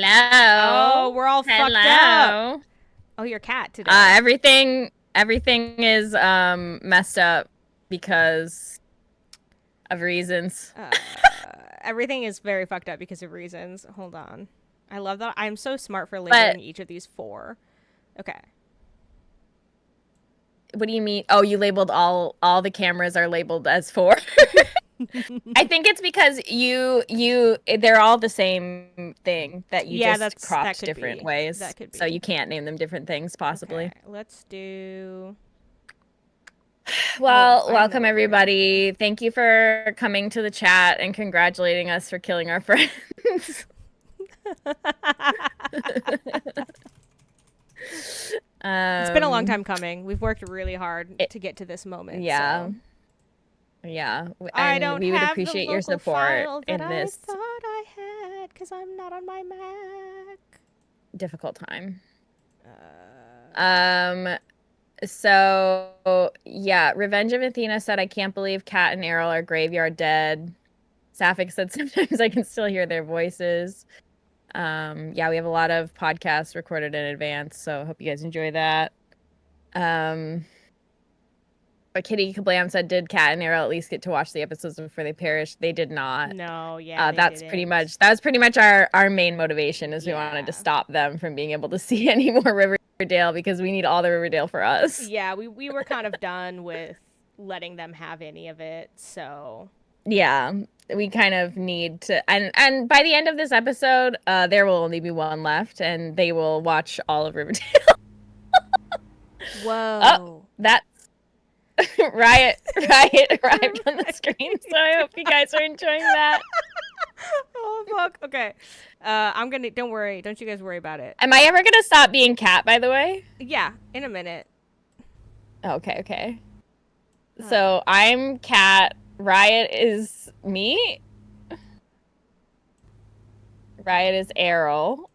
Hello. Oh, we're all fucked up. Hello. Oh, your cat today. Everything is messed up because of reasons. Everything is very fucked up because of reasons. Hold on. I love that. I'm so smart for But labeling each of these four. Okay. what do you mean? Oh, you labeled all the cameras are labeled as 4. I think it's because they're all the same thing that you Yeah, just that cropped could different be. ways. That could So be. you can't name them different things possibly. Okay, let's do. Oh, Well, I know welcome what we're gonna do. everybody. Thank you for coming to the chat and congratulating us for killing our friends. It's been a long Um, time coming. We've worked really hard it, to get to this moment. yeah, So yeah, I and don't we would appreciate the appreciate your local support file that in I this thought I had because I'm not on my Mac. difficult time. Uh, Um, so yeah, Revenge of Athena said, "I can't believe Kat and Errol are graveyard dead." Sapphic said, "Sometimes I can still hear their voices." Yeah, we have a lot of podcasts recorded in advance, so I hope you guys enjoy that. But Kitty Kablam said, "Did Kat and Errol at least get to watch the episodes before they perished?" They did not. no, yeah, they That's didn't. that was pretty much our main motivation, is we wanted to Yeah. stop them from being able to see any more Riverdale because we need all the Riverdale for us. Yeah, we were kind of done with letting them have any of it, so Yeah, we kind of need to, and by the end of this episode, there will only be one left, and they will watch all of Riverdale. Oh, whoa. that's Riot arrived on the screen, so I hope you guys are enjoying that. Oh fuck. Okay. I'm gonna don't worry, don't you guys worry about it. Am I ever gonna stop being Cat, by the way? Yeah, in a minute. Okay. Uh, So I'm Cat. Riot is me. Riot is Errol.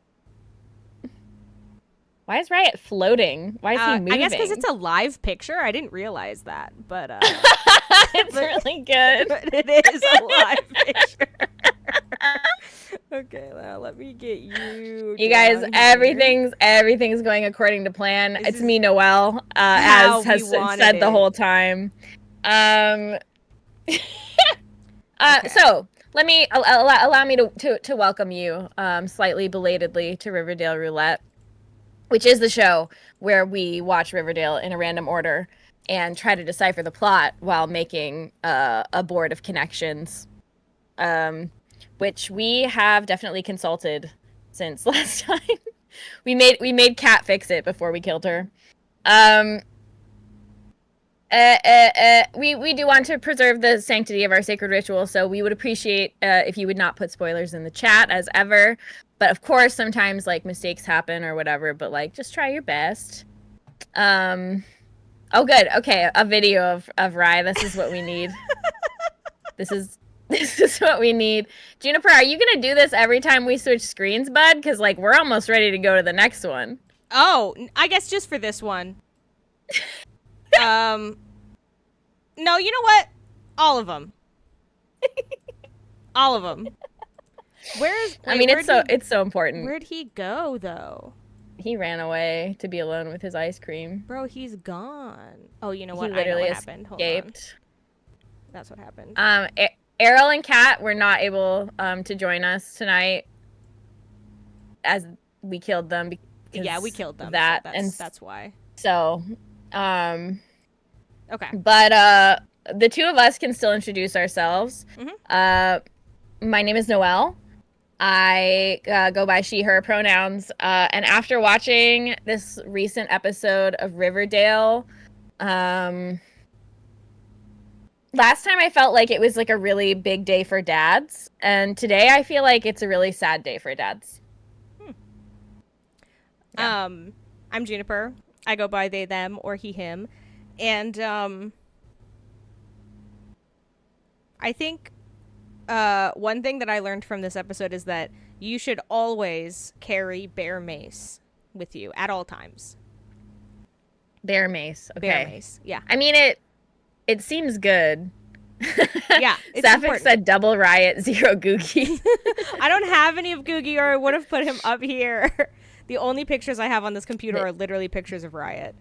Why is Riot floating? Why is he moving? I guess because it's a live picture. I didn't realize that, but it's really good. but it is a live picture. Okay, now let me get you. You guys, down here. everything's going according to plan. This It's is me, Noelle, how as we has wanted said the it. whole time. Um, Okay. So let me allow me to welcome you, slightly belatedly, to Riverdale Roulette, which is the show where we watch Riverdale in a random order and try to decipher the plot while making a board of connections, which we have definitely consulted since last time. we made Kat fix it before we killed her. We do want to preserve the sanctity of our sacred ritual, so we would appreciate if you would not put spoilers in the chat as ever. But of course, sometimes like mistakes happen or whatever. But like, just try your best. Oh, good. Okay, a video of Rye. This is what we need. this is what we need. Juniper, are you gonna do this every time we switch screens, bud? Because like we're almost ready to go to the next one. Oh, I guess just for this one. No, you know what? All of them. All of them. I mean, it's so important. Where'd he go though? He ran away to be alone with his ice cream. Bro, he's gone. Oh, you know what? He literally I know what happened. Hold on. That's what happened. Errol and Kat were not able to join us tonight as we killed them. Yeah, we killed them. That's why. So, okay. But the two of us can still introduce ourselves. Mm-hmm. My name is Noelle. I go by she, her pronouns. And after watching this recent episode of Riverdale, last time I felt like it was like a really big day for dads. And today I feel like it's a really sad day for dads. Yeah. I'm Juniper. I go by they, them, or he, him. And I think one thing that I learned from this episode is that you should always carry bear mace with you at all times. Bear mace. Okay. Bear mace. Yeah. I mean, it seems good. Yeah, it's Sapphic important. said double riot, zero Googie. I don't have any of Googie, or I would have put him up here. The only pictures I have on this computer are literally pictures of Riot.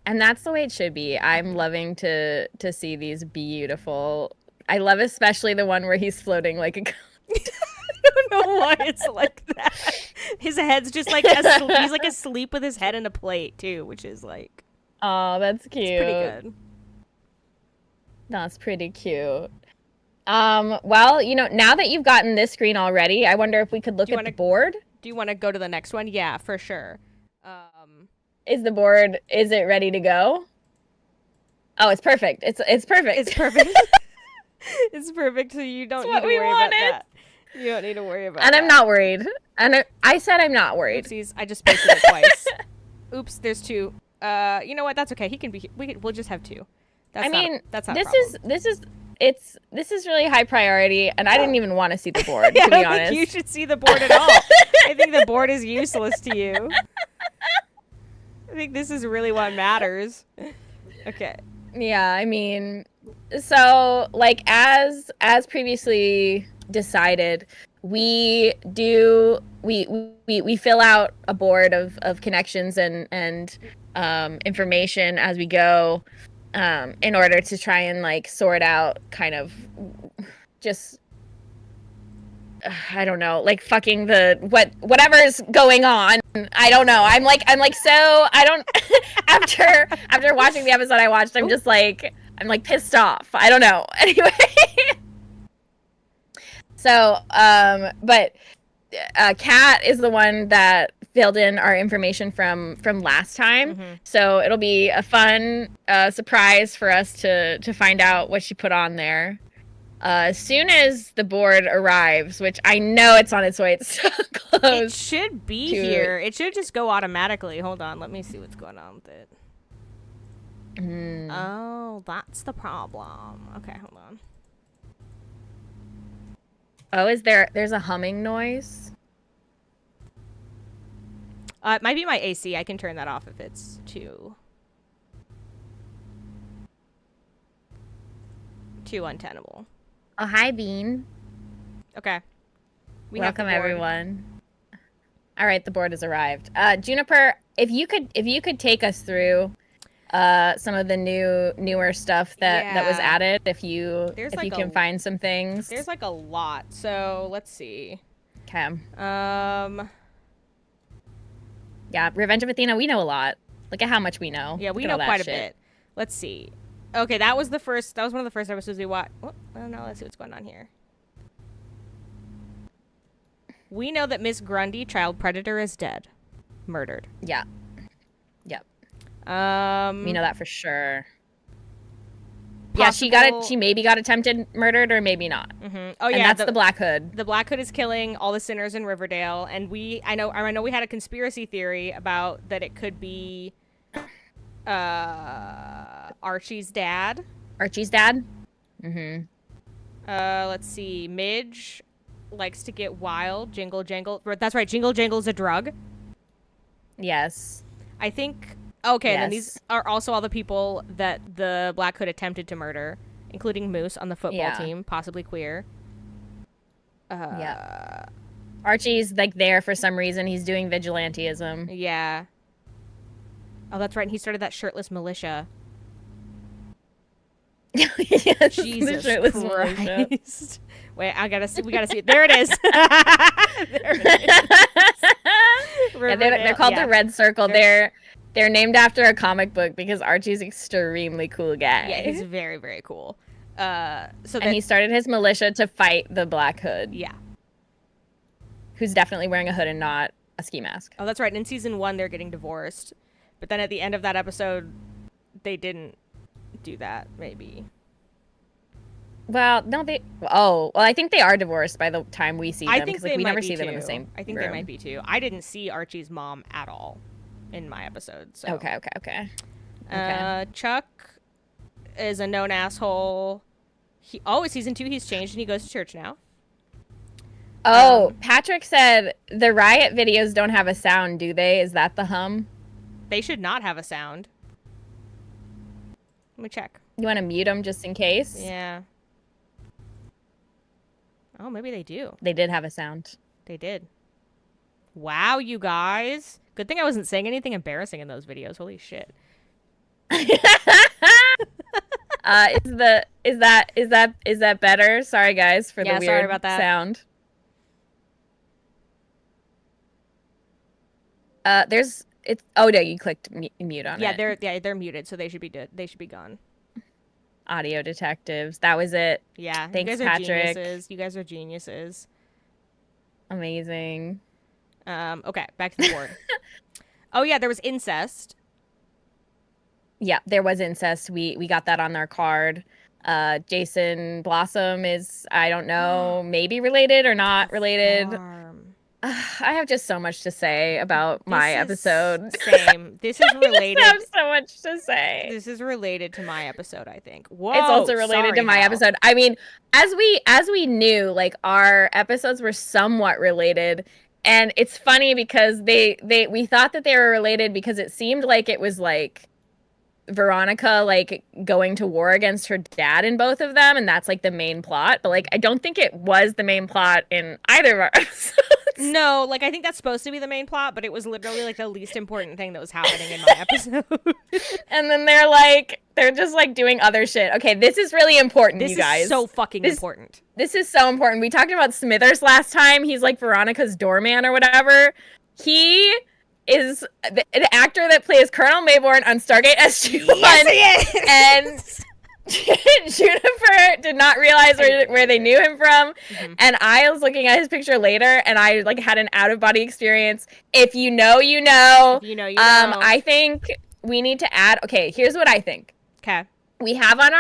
And that's the way it should be. I'm loving to see these beautiful. I love especially the one where he's floating like a. I don't know why it's like that. His head's just like asleep. He's like asleep with his head in a plate too, which is like. Oh, that's cute. It's pretty good. That's pretty cute. Well, now that you've gotten this screen already, I wonder if we could look at the board. Do you want to go to the next one? Yeah, for sure. Is it ready to go? Oh, it's perfect. It's perfect. It's perfect. It's perfect, so you don't need to worry about that. You don't need to worry about that. And I'm not worried. And I said I'm not worried. Oopsies, I just pasted it twice. Oops, there's two. You know what? That's okay. He can be. We'll just have two. That's not. This is really high priority, and I didn't even want to see the board. Yeah, to be I don't honest, think you should see the board at all. I think the board is useless to you. I think this is really what matters. Okay. Yeah, I mean, so like as previously decided, we fill out a board of connections and information as we go, in order to try and like sort out kind of just I don't know, like fucking whatever's going on. I don't know. I'm like so I don't after watching the episode I watched, I'm just like I'm like pissed off. I don't know. Anyway. So, but Kat is the one that filled in our information from last time. Mm-hmm. So it'll be a fun surprise for us to find out what she put on there. As soon as the board arrives, which I know it's on its way, it's so close. It should be here. It should just go automatically. Hold on, let me see what's going on with it. Oh, that's the problem. Okay, hold on. Oh, there's a humming noise? It might be my AC. I can turn that off if it's too untenable. Oh, hi, Bean. Okay. Welcome, everyone. All right, the board has arrived. Juniper, if you could take us through some of the newer stuff that was added, if you can find some things. There's like a lot. So let's see. Okay. Yeah, Revenge of Athena, we know a lot. Look at how much we know. Yeah, we know quite a bit. Let's see. Okay, that was one of the first episodes we watched. Oh, I don't know. Let's see what's going on here. We know that Miss Grundy, child predator, is dead. Murdered. Yeah. Yep. We know that for sure. Possible... Yeah, she maybe got attempted murdered or maybe not. Mm-hmm. Oh yeah, and that's the Black Hood. The Black Hood is killing all the sinners in Riverdale, and I know we had a conspiracy theory about that it could be Archie's dad. Archie's dad? Mm-hmm. Let's see. Midge likes to get wild. Jingle Jangle. That's right. Jingle Jangle is a drug. Yes. I think. Okay, yes. And then these are also all the people that the Black Hood attempted to murder, including Moose on the football team, possibly queer. Yeah. Archie's like there for some reason. He's doing vigilantism. Yeah. Oh, that's right. And he started that shirtless militia. Yes, Jesus Christ. Militia. Wait, we gotta see it. There it is. There it is. Yeah, they're called the Red Circle. They're named after a comic book because Archie's an extremely cool guy. Yeah, he's very, very cool. And he started his militia to fight the Black Hood. Yeah. Who's definitely wearing a hood and not a ski mask. Oh, that's right. In season 1, they're getting divorced. But then at the end of that episode, they didn't do that, maybe. Well, no, I think they are divorced by the time we see them. I think we never see them in the same I think room. They might be too. I didn't see Archie's mom at all in my episode. So. Okay. Chuck is a known asshole. In season 2, he's changed and he goes to church now. Oh, Patrick said the Riot videos don't have a sound, do they? Is that the hum? They should not have a sound. Let me check. You want to mute them just in case? Yeah. Oh, maybe they do. They did have a sound. They did. Wow, you guys. Good thing I wasn't saying anything embarrassing in those videos. Holy shit. Is that better? Sorry guys for the Yeah, sorry weird about that. sound. Oh no, you clicked mute on Yeah, it. they're muted, so they should be gone. Audio detectives. That was it. Yeah, Thanks, you guys are Patrick. geniuses. You guys are geniuses. Amazing. Okay, back to the board. Oh yeah, there was incest. Yeah, there was incest. We got that on our card. Jason Blossom is, I don't know, maybe related or not related. Farm. I have just so much to say about my episode. Same. This is related. I have so much to say. This is related to my episode, I think. Whoa, It's also related to my episode. I mean, as we knew, like our episodes were somewhat related, and it's funny because we thought that they were related because it seemed like it was like Veronica like going to war against her dad in both of them, and that's like the main plot. But like I don't think it was the main plot in either of our episodes. No, like I think that's supposed to be the main plot, but it was literally like the least important thing that was happening in my episode. And then they're just like doing other shit. Okay, this is really important, you guys. This is so fucking important. This is so important. We talked about Smithers last time. He's like Veronica's doorman or whatever. He is the actor that plays Colonel Mayborn on Stargate SG-1. Yes, he is! And Juniper did not realize where they knew him from. Mm-hmm. And I was looking at his picture later, and I like had an out-of-body experience. If you know, you know. If you know, you know. I think we need to add. Okay, here's what I think. Okay. We have on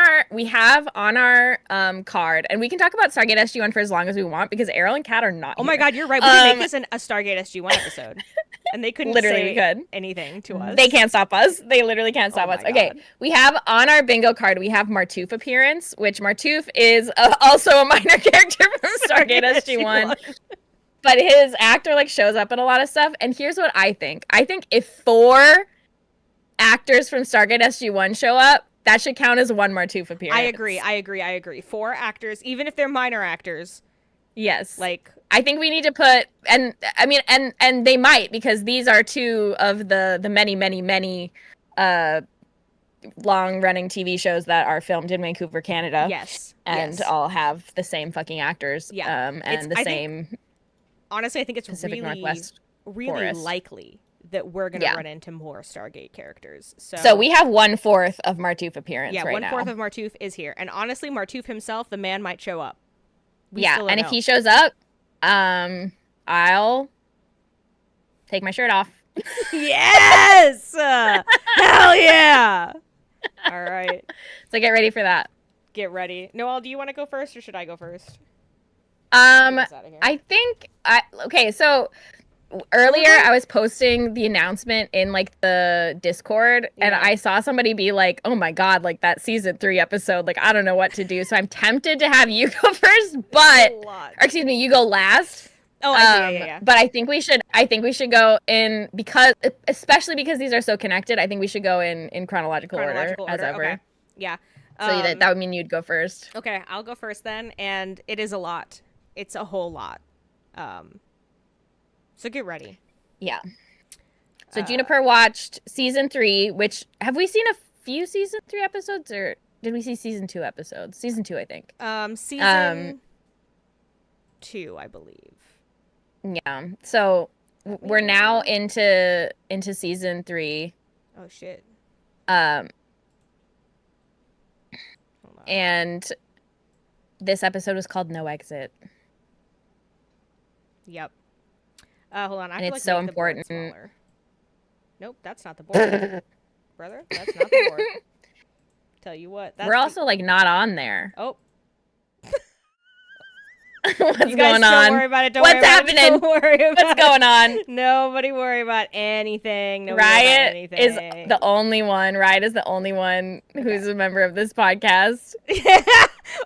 our card, and we can talk about Stargate SG-1 for as long as we want because Errol and Kat are not. Oh my God, you're right. We can make this a Stargate SG-1 episode, and they couldn't literally say anything to us. They can't stop us. They literally can't stop us. Okay, God. We have on our bingo card. We have Martouf appearance, which Martouf is also a minor character from Stargate SG-1. But his actor like shows up in a lot of stuff. And here's what I think. I think if 4 actors from Stargate SG-1 show up, that should count as 1 Martouf appearance. I agree. 4 actors, even if they're minor actors. Yes. Like, I think we need to put, and I mean, and they might, because these are 2 of the many long-running TV shows that are filmed in Vancouver, Canada. Yes. And all have the same fucking actors. Yeah. And the same. Honestly, I think it's Pacific really forest. likely that we're going to run into more Stargate characters. So we have 1/4 of Martouf appearance right now. 1/4 of Martouf is here. And honestly, Martouf himself, the man, might show up. And if he shows up, I'll take my shirt off. Yes! Hell yeah! All right. So get ready for that. Get ready. Noelle, do you want to go first or should I go first? I think okay, so earlier I was posting the announcement in like the Discord and I saw somebody be like, "Oh my God, like that season 3 episode, like I don't know what to do." So I'm tempted to have you go first, you go last. Oh, yeah. But I think we should go in especially because these are so connected. I think we should go in chronological order as ever. Okay. Yeah. So that would mean you'd go first. Okay, I'll go first then, and it is a lot. It's a whole lot. So get ready. Yeah. So Juniper watched season 3, which have we seen a few season 3 episodes, or did we see season 2 episodes? Season 2, I think. Season 2, I believe. Yeah. So we're now into season 3. Oh shit. And this episode was called No Exit. Yep. Hold on. And it's so important. Nope, that's not the board. Brother, that's not the board. Tell you what. We're also like not on there. Oh. What's you guys going on? Don't worry about it. What's happening? Don't worry about What's going on? Nobody worry about anything. Riot is the only one. Riot is the only one who's a member of this podcast.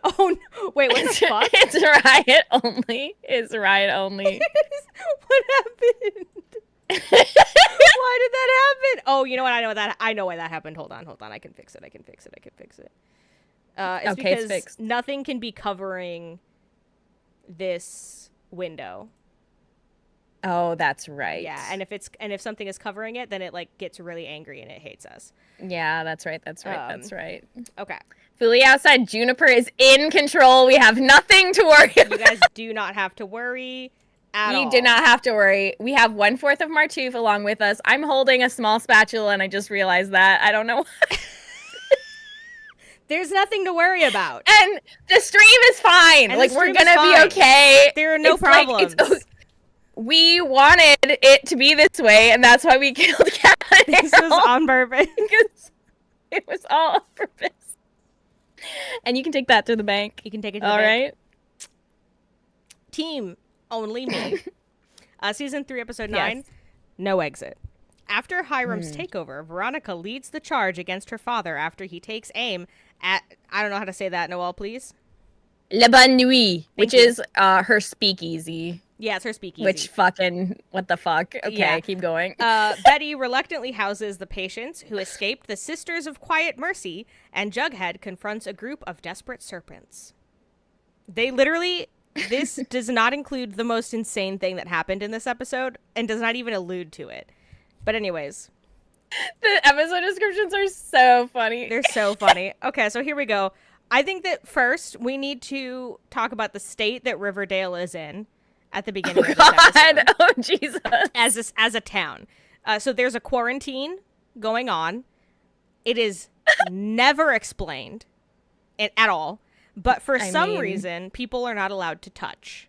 Oh no. Wait, what the fuck? It's Riot only. It's Riot only. What happened? Why did that happen? Oh, you know what? I know why that happened. Hold on. I can fix it. It's Okay, because it's fixed. nothing can be covering this window. Oh, that's right. Yeah, and if something is covering it, then it like gets really angry and it hates us. Yeah, that's right. That's right. Okay. Fully outside, Juniper is in control. We have nothing to worry about. You guys do not have to worry at all. You do not have to worry. We have 1/4 of Martouf along with us. I'm holding a small spatula, and I just realized that. I don't know. There's nothing to worry about. And the stream is fine. And like, we're going to be okay. There are no problems. We wanted it to be this way, and that's why we killed Captain. This was on purpose. Because it was all on purpose. And you can take that to the bank. You can take it to the bank. All right. Team Only Me. Season 3, episode 9. Yes. No exit. After Hiram's takeover, Veronica leads the charge against her father after he takes aim at, I don't know how to say that, Noelle, please. La Bonne Nuit, which is her speakeasy. Yeah, it's her speakeasy. Which fucking, what the fuck? Okay, yeah. Keep going. Betty reluctantly houses the patients who escaped the Sisters of Quiet Mercy, and Jughead confronts a group of desperate serpents. They literally, this does not include the most insane thing that happened in this episode, and does not even allude to it. But anyways. The episode descriptions are so funny. They're so funny. Okay, so here we go. I think that first, we need to talk about the state that Riverdale is in. At the beginning of this episode. Oh, Jesus. As a town. So there's a quarantine going on. It is never explained at all. But for some reason, people are not allowed to touch.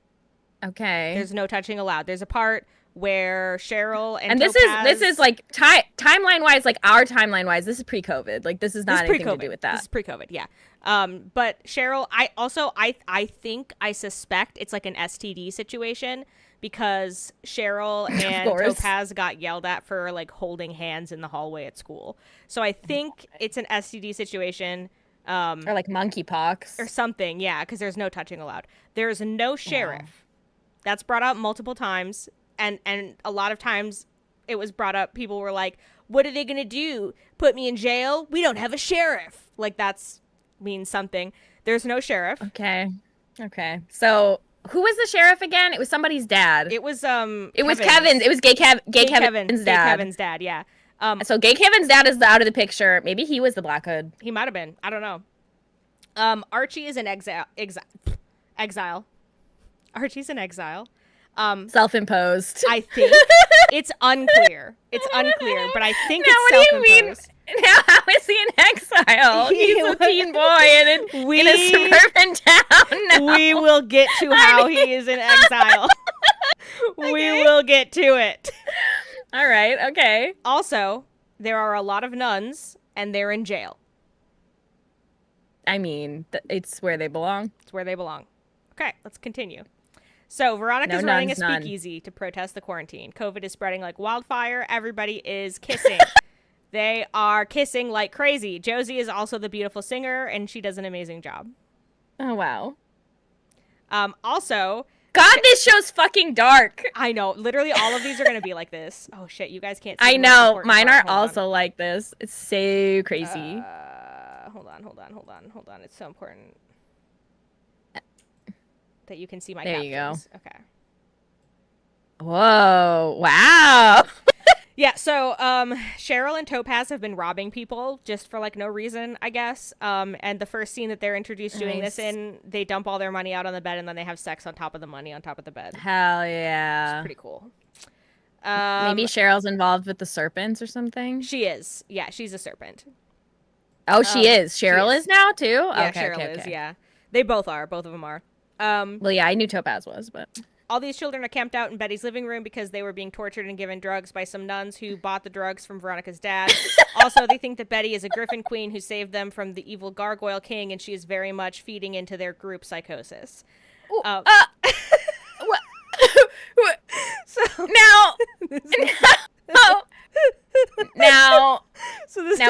Okay. There's no touching allowed. There's a part where Cheryl and this is like timeline wise, like our timeline wise, this is pre-COVID. Like this is not anything to do with that. This is pre-COVID, yeah. But Cheryl, I suspect it's like an STD situation because Cheryl and Topaz got yelled at for like holding hands in the hallway at school. So I think it's an STD situation. Or like monkeypox. Or something, yeah, because there's no touching allowed. There's no sheriff. Wow. That's brought up multiple times. And a lot of times it was brought up, people were like, what are they going to do? Put me in jail? We don't have a sheriff. Like, that's means something. There's no sheriff. Okay. So who was the sheriff again? It was somebody's dad. It was Kevin's. It was Kevin's. It was Gay Kevin's dad. Gay Kevin's dad, yeah. So Gay Kevin's dad is out of the picture. Maybe he was the Black Hood. He might have been. I don't know. Archie is in exile. Archie's in exile. Self-imposed. I think it's unclear. But I think it's self-imposed. What do you mean? Now, how is he in exile? He's a teen boy in a suburban town now. We will get to how he is in exile. Okay. We will get to it. All right, okay. Also, there are a lot of nuns, and they're in jail. I mean, it's where they belong. It's where they belong. Okay, let's continue. So, Veronica's running a speakeasy to protest the quarantine. COVID is spreading like wildfire. Everybody is kissing. They are kissing like crazy. Josie is also the beautiful singer, and she does an amazing job. Oh, wow. Also... God, this show's fucking dark. I know. Literally, all of these are going to be like this. Oh, shit. You guys can't see. I know. Mine are also like this. It's so crazy. Hold on. It's so important that you can see my captions. There you go. Okay. Whoa. Wow. Yeah, so Cheryl and Topaz have been robbing people just for like no reason, I guess. And the first scene that they're introduced doing this in, they dump all their money out on the bed and then they have sex on top of the money on top of the bed. Hell yeah. It's pretty cool. Maybe Cheryl's involved with the serpents or something? She is. Yeah, she's a serpent. Oh, she is. Cheryl is now too? Yeah, okay, Cheryl is, yeah. They both are. Both of them are. Well, yeah, I knew Topaz was, but... All these children are camped out in Betty's living room because they were being tortured and given drugs by some nuns who bought the drugs from Veronica's dad. Also, they think that Betty is a Griffin Queen who saved them from the evil Gargoyle King, and she is very much feeding into their group psychosis. So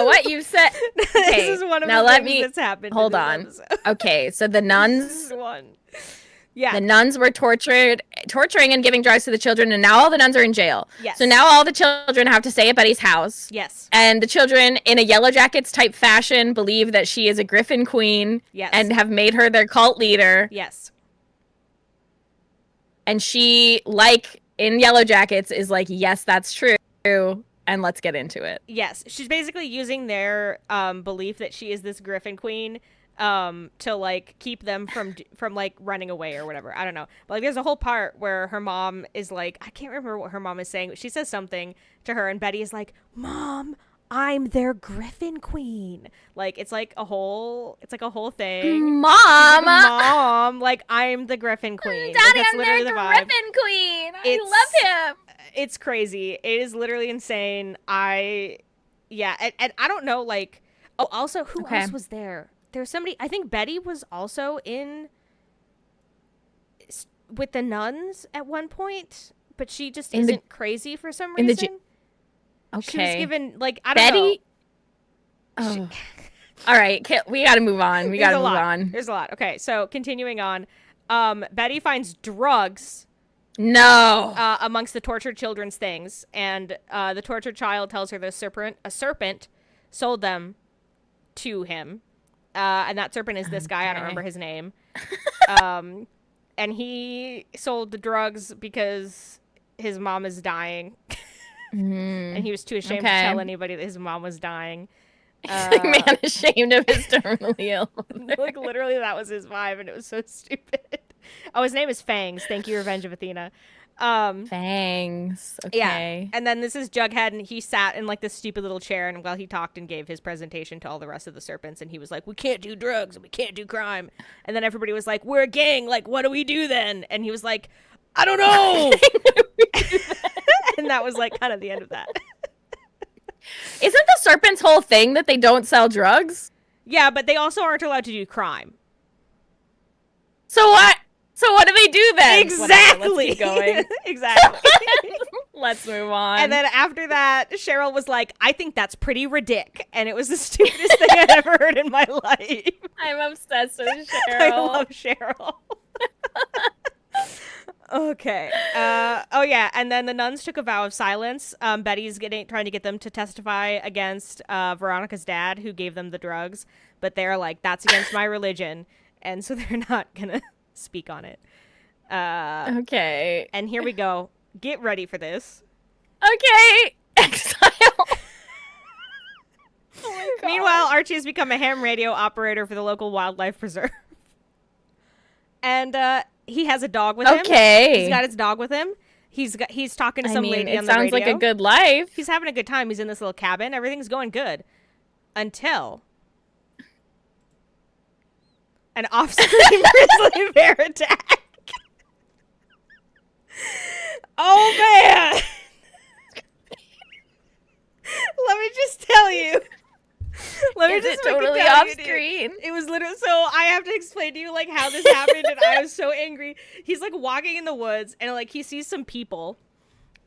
what you said. Okay, this is one of the things that's happened. Hold on. Okay, so the nuns. One. Yeah. The nuns were torturing and giving drugs to the children, and now all the nuns are in jail. Yes. So now all the children have to stay at Betty's house. Yes. And the children, in a Yellow Jackets type fashion, believe that she is a Griffin Queen. Yes. And have made her their cult leader. Yes. And she, like in Yellow Jackets, is like, yes, that's true, and let's get into it. Yes. She's basically using their belief that she is this Griffin Queen to like keep them from like running away or whatever. I don't know. But like there's a whole part where her mom is like, I can't remember what her mom is saying, but she says something to her and Betty is like, Mom, I'm their Griffin Queen. Like it's like a whole thing. Mom, Mom, like I'm the Griffin Queen. Daddy, like, I'm their Griffin Queen. I love him. It's crazy. It is literally insane. And I don't know, like, oh, also who else was there? There was somebody, I think Betty was also with the nuns at one point, but she just isn't crazy for some reason. Okay. She was given, like, I don't know. Oh. All right. We got to move on. There's a lot. Okay. So continuing on, Betty finds drugs. No. Amongst the tortured children's things. And the tortured child tells her a serpent sold them to him. And that serpent is this guy. I don't remember his name. And he sold the drugs because his mom is dying. And he was too ashamed to tell anybody that his mom was dying. Like, man ashamed of his terminally ill. Like, literally, that was his vibe, and it was so stupid. Oh, his name is Fangs. Thank you, Revenge of Athena. Fangs. Okay. Yeah. And then this is Jughead, and he sat in, like, this stupid little chair, and while he talked and gave his presentation to all the rest of the serpents, and he was like, we can't do drugs, and we can't do crime. And then everybody was like, we're a gang. Like, what do we do then? And he was like, I don't know. And that was, like, kind of the end of that. Isn't the serpent's whole thing that they don't sell drugs? Yeah, but they also aren't allowed to do crime. So what? So what do they do then? Exactly. Let's keep going. Exactly. Let's move on. And then after that, Cheryl was like, I think that's pretty ridic. And it was the stupidest thing I'd ever heard in my life. I'm obsessed with Cheryl. I love Cheryl. Okay. Oh yeah, and then the nuns took a vow of silence. Betty's trying to get them to testify against Veronica's dad, who gave them the drugs, but they're like, "That's against my religion," and so they're not gonna speak on it. Okay. And here we go. Get ready for this. Okay. Exile. Oh Meanwhile, Archie has become a ham radio operator for the local wildlife preserve, and he has a dog with him. Okay. He's got his dog with him. He's talking to some lady on the radio. It sounds like a good life. He's having a good time. He's in this little cabin. Everything's going good. Until an off-screen grizzly bear attack. Oh, man. Let me just tell you. Is it totally off screen? It was literally, so I have to explain to you like how this happened, and I was so angry. He's like walking in the woods, and like he sees some people,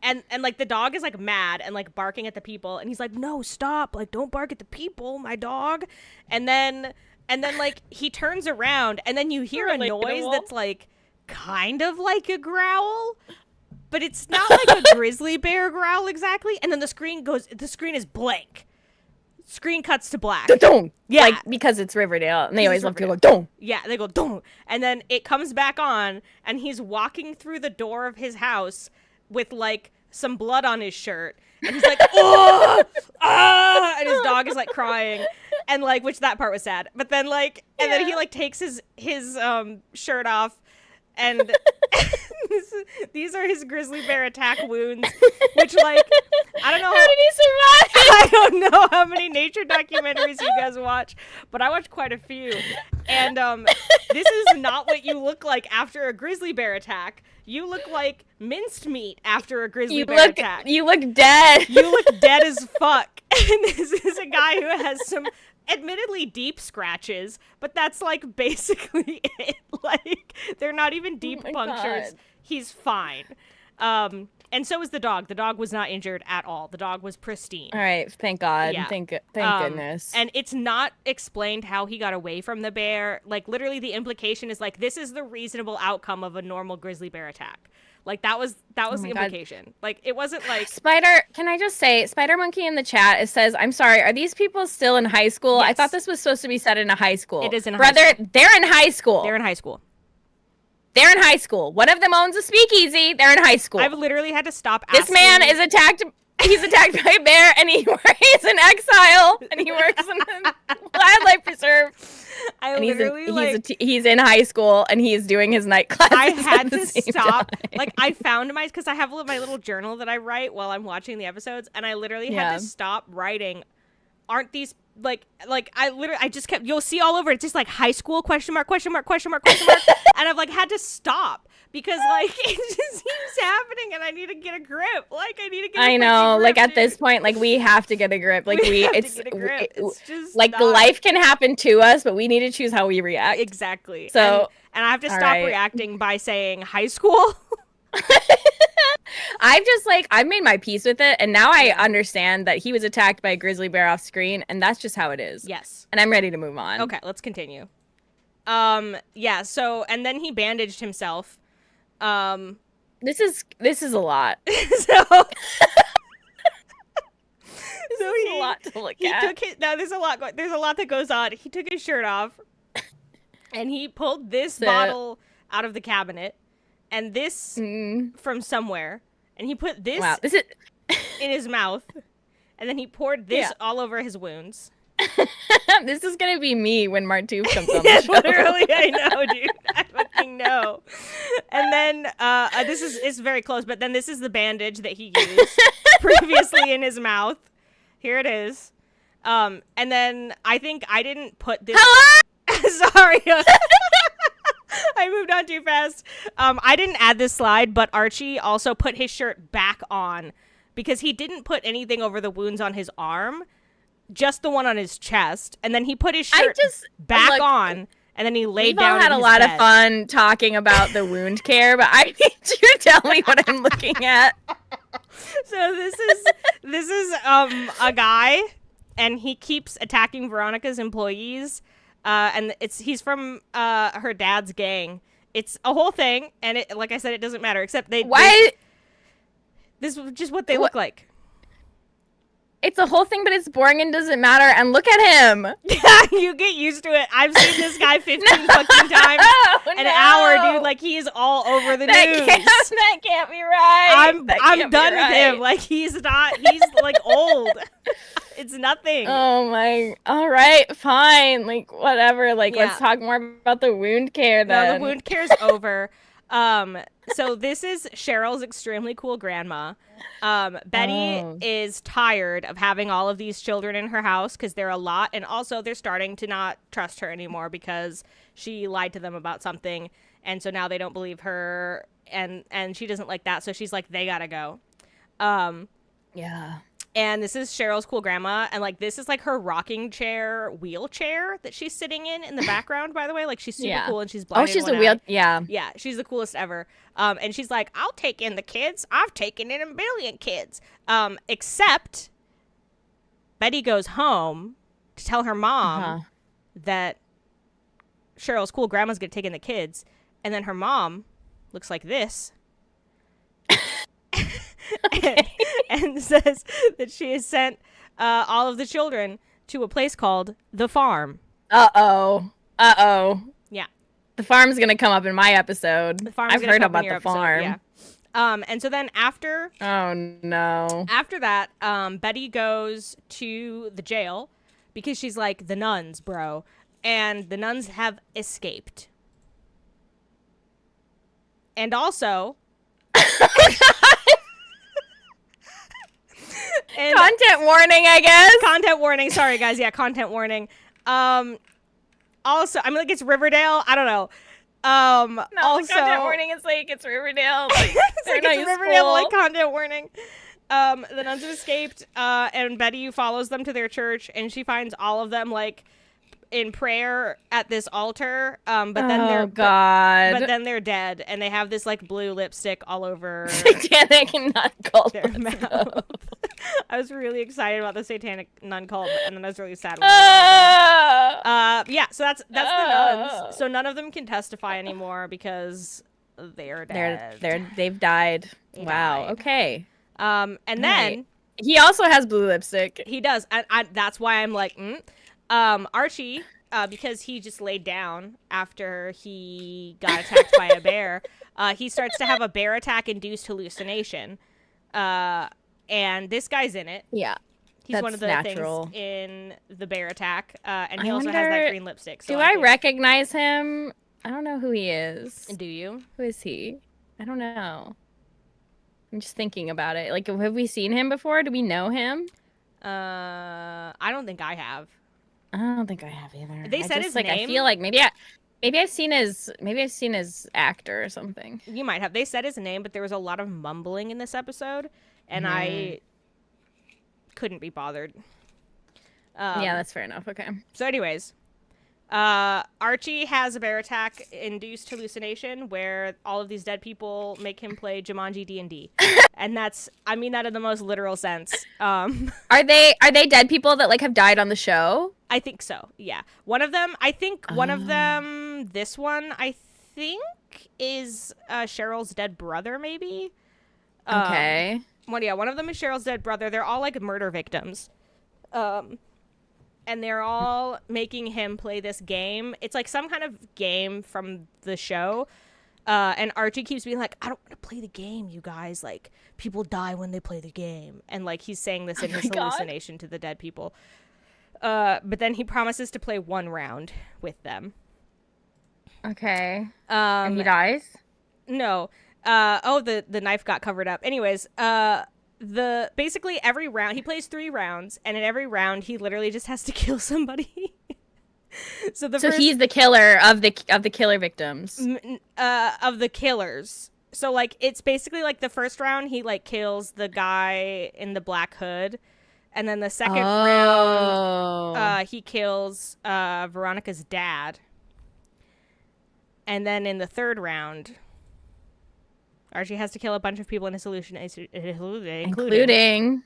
and like the dog is like mad and like barking at the people, and he's like, no, stop, like don't bark at the people, my dog. And then like he turns around, and then you hear a noise that's like kind of like a growl, but it's not like a grizzly bear growl exactly. And then the screen is blank. Screen cuts to black. Don't. Yeah. Like, because it's Riverdale. And they always love to go, don't. Yeah, they go, don't. And then it comes back on, and he's walking through the door of his house with, like, some blood on his shirt. And he's like, oh! Ah! And his dog is, like, crying. And, like, which that part was sad. But then, like, and then he, like, takes his shirt off. And these are his grizzly bear attack wounds, which, like, I don't know. How did he survive? I don't know how many nature documentaries you guys watch, but I watch quite a few. And this is not what you look like after a grizzly bear attack. You look like minced meat after a grizzly bear attack. You look dead. You look dead as fuck. And this is a guy who has some admittedly deep scratches, but that's like basically it. Like, they're not even deep punctures. God. He's fine. And so was the dog. The dog was not injured at all. The dog was pristine. All right, thank God. Yeah. Thank goodness. And it's not explained how he got away from the bear. Like, literally, the implication is like, this is the reasonable outcome of a normal grizzly bear attack. Like, that was the implication. God. Like, it wasn't like Can I just say, Spider Monkey in the chat, it says, I'm sorry, are these people still in high school? Yes. I thought this was supposed to be set in a high school. It is in high school. They're in high school. They're in high school. They're in high school. One of them owns a speakeasy. They're in high school. I've literally had to stop asking. This man is attacked. He's attacked by a bear, and he's in exile, and he works in a wildlife preserve. He's in high school, and he's doing his night classes. I had to stop. Time. Like, I found because I have my little journal that I write while I'm watching the episodes, and I literally had to stop writing. Aren't these I just kept, you'll see all over it, just like high school question mark and I've like had to stop because like it just keeps happening and I need to get a grip. I know, grip, like at dude. this point, like we have to get a grip. Like it's just like the life can happen to us, but we need to choose how we react. Exactly. So and I have to stop reacting by saying high school. I've made my peace with it, and now I understand that he was attacked by a grizzly bear off screen, and that's just how it is. Yes. And I'm ready to move on. Okay, let's continue. So and then he bandaged himself. This is a lot. So There's a lot to look at. There's a lot that goes on. He took his shirt off, and he pulled this bottle out of the cabinet. And this from somewhere, and he put this in his mouth, and then he poured this all over his wounds. This is gonna be me when Martouf comes on the show. Literally, I know, dude. I fucking know. And then it's very close, but then this is the bandage that he used previously in his mouth. Here it is. And then I think I didn't put this. Hello? Sorry. I moved on too fast. I didn't add this slide, but Archie also put his shirt back on because he didn't put anything over the wounds on his arm, just the one on his chest. And then he put his shirt back on, and then he laid down. We've all had a lot of fun talking about the wound care, but I need you to tell me what I'm looking at. So this is a guy, and he keeps attacking Veronica's employees. And he's from her dad's gang. It's a whole thing, and it, like I said, it doesn't matter. Except this is just what they look like. It's a whole thing, but it's boring and doesn't matter. And look at him. Yeah, you get used to it. I've seen this guy 15 fucking times an hour, dude. Like, he is all over the news. That can't be right. I'm done with him. Like, he's like old. It's nothing. Oh my. All right, fine. Like, whatever. Like, let's talk more about the wound care then. No, the wound care's over. So this is Cheryl's extremely cool grandma. Betty is tired of having all of these children in her house because they're a lot, and also they're starting to not trust her anymore because she lied to them about something, and so now they don't believe her, and she doesn't like that, so she's like, they gotta go. Yeah. And this is Cheryl's cool grandma, and like this is like her rocking chair wheelchair that she's sitting in the background, by the way. Like, she's super cool, and she's blind. Oh, she's a wheel. Yeah, she's the coolest ever. And she's like, I'll take in the kids. I've taken in a million kids. Except Betty goes home to tell her mom that Cheryl's cool grandma's gonna take in the kids, and then her mom looks like this. and says that she has sent all of the children to a place called the farm. Uh-oh. Yeah. The farm's going to come up in my episode. I've heard about the farm. Yeah. And so then after... Oh, no. After that, Betty goes to the jail because she's like, the nuns, bro. And the nuns have escaped. And also... And content warning, I guess. Content warning. Sorry, guys. Yeah, content warning. Also, I mean, like, it's Riverdale. I don't know. No, also, content warning is like, it's Riverdale. Like, it's Riverdale, like, content warning. The nuns have escaped, and Betty follows them to their church, and she finds all of them, like, in prayer at this altar. But then God. but then they're dead, and they have this like blue lipstick all over Satanic nun cult. their mouth. I was really excited about the satanic nun cult, and then I was really sad when they were all dead. Yeah, so that's the nuns. So none of them can testify anymore because they're dead. They've died. They wow. died. Okay. And then he also has blue lipstick. he does. And that's why I'm like, Archie, because he just laid down after he got attacked by a bear. He starts to have a bear attack induced hallucination. And this guy's in it. Yeah. He's one of the natural things in the bear attack. And he also has that green lipstick. So do I recognize him? I don't know who he is. Do you? Who is he? I don't know. I'm just thinking about it. Like, have we seen him before? Do we know him? I don't think I have. I don't think I have either. They said his name. I feel like maybe I've seen his actor or something. You might have. They said his name, but there was a lot of mumbling in this episode, and I couldn't be bothered. Yeah, that's fair enough. Okay. So, anyways, Archie has a bear attack induced hallucination where all of these dead people make him play Jumanji D&D, and I mean that in the most literal sense. Are they dead people that like have died on the show? I think so. Yeah, one of them. I think one of them. This one, I think, is Cheryl's dead brother. Maybe. Okay. One of them is Cheryl's dead brother. They're all like murder victims. And they're all making him play this game. It's like some kind of game from the show. And Archie keeps being like, I don't want to play the game, you guys. Like, people die when they play the game. And, like, he's saying this in his hallucination to the dead people. But then he promises to play one round with them. Okay. And he dies? No. The knife got covered up. Anyways, basically every round he plays 3 rounds, and in every round he literally just has to kill somebody. so he's the killer of the killer victims. Of the killers. So like it's basically like the first round he like kills the guy in the black hood, and then the second round he kills Veronica's dad. And then in the third round Archie has to kill a bunch of people in his hallucination, including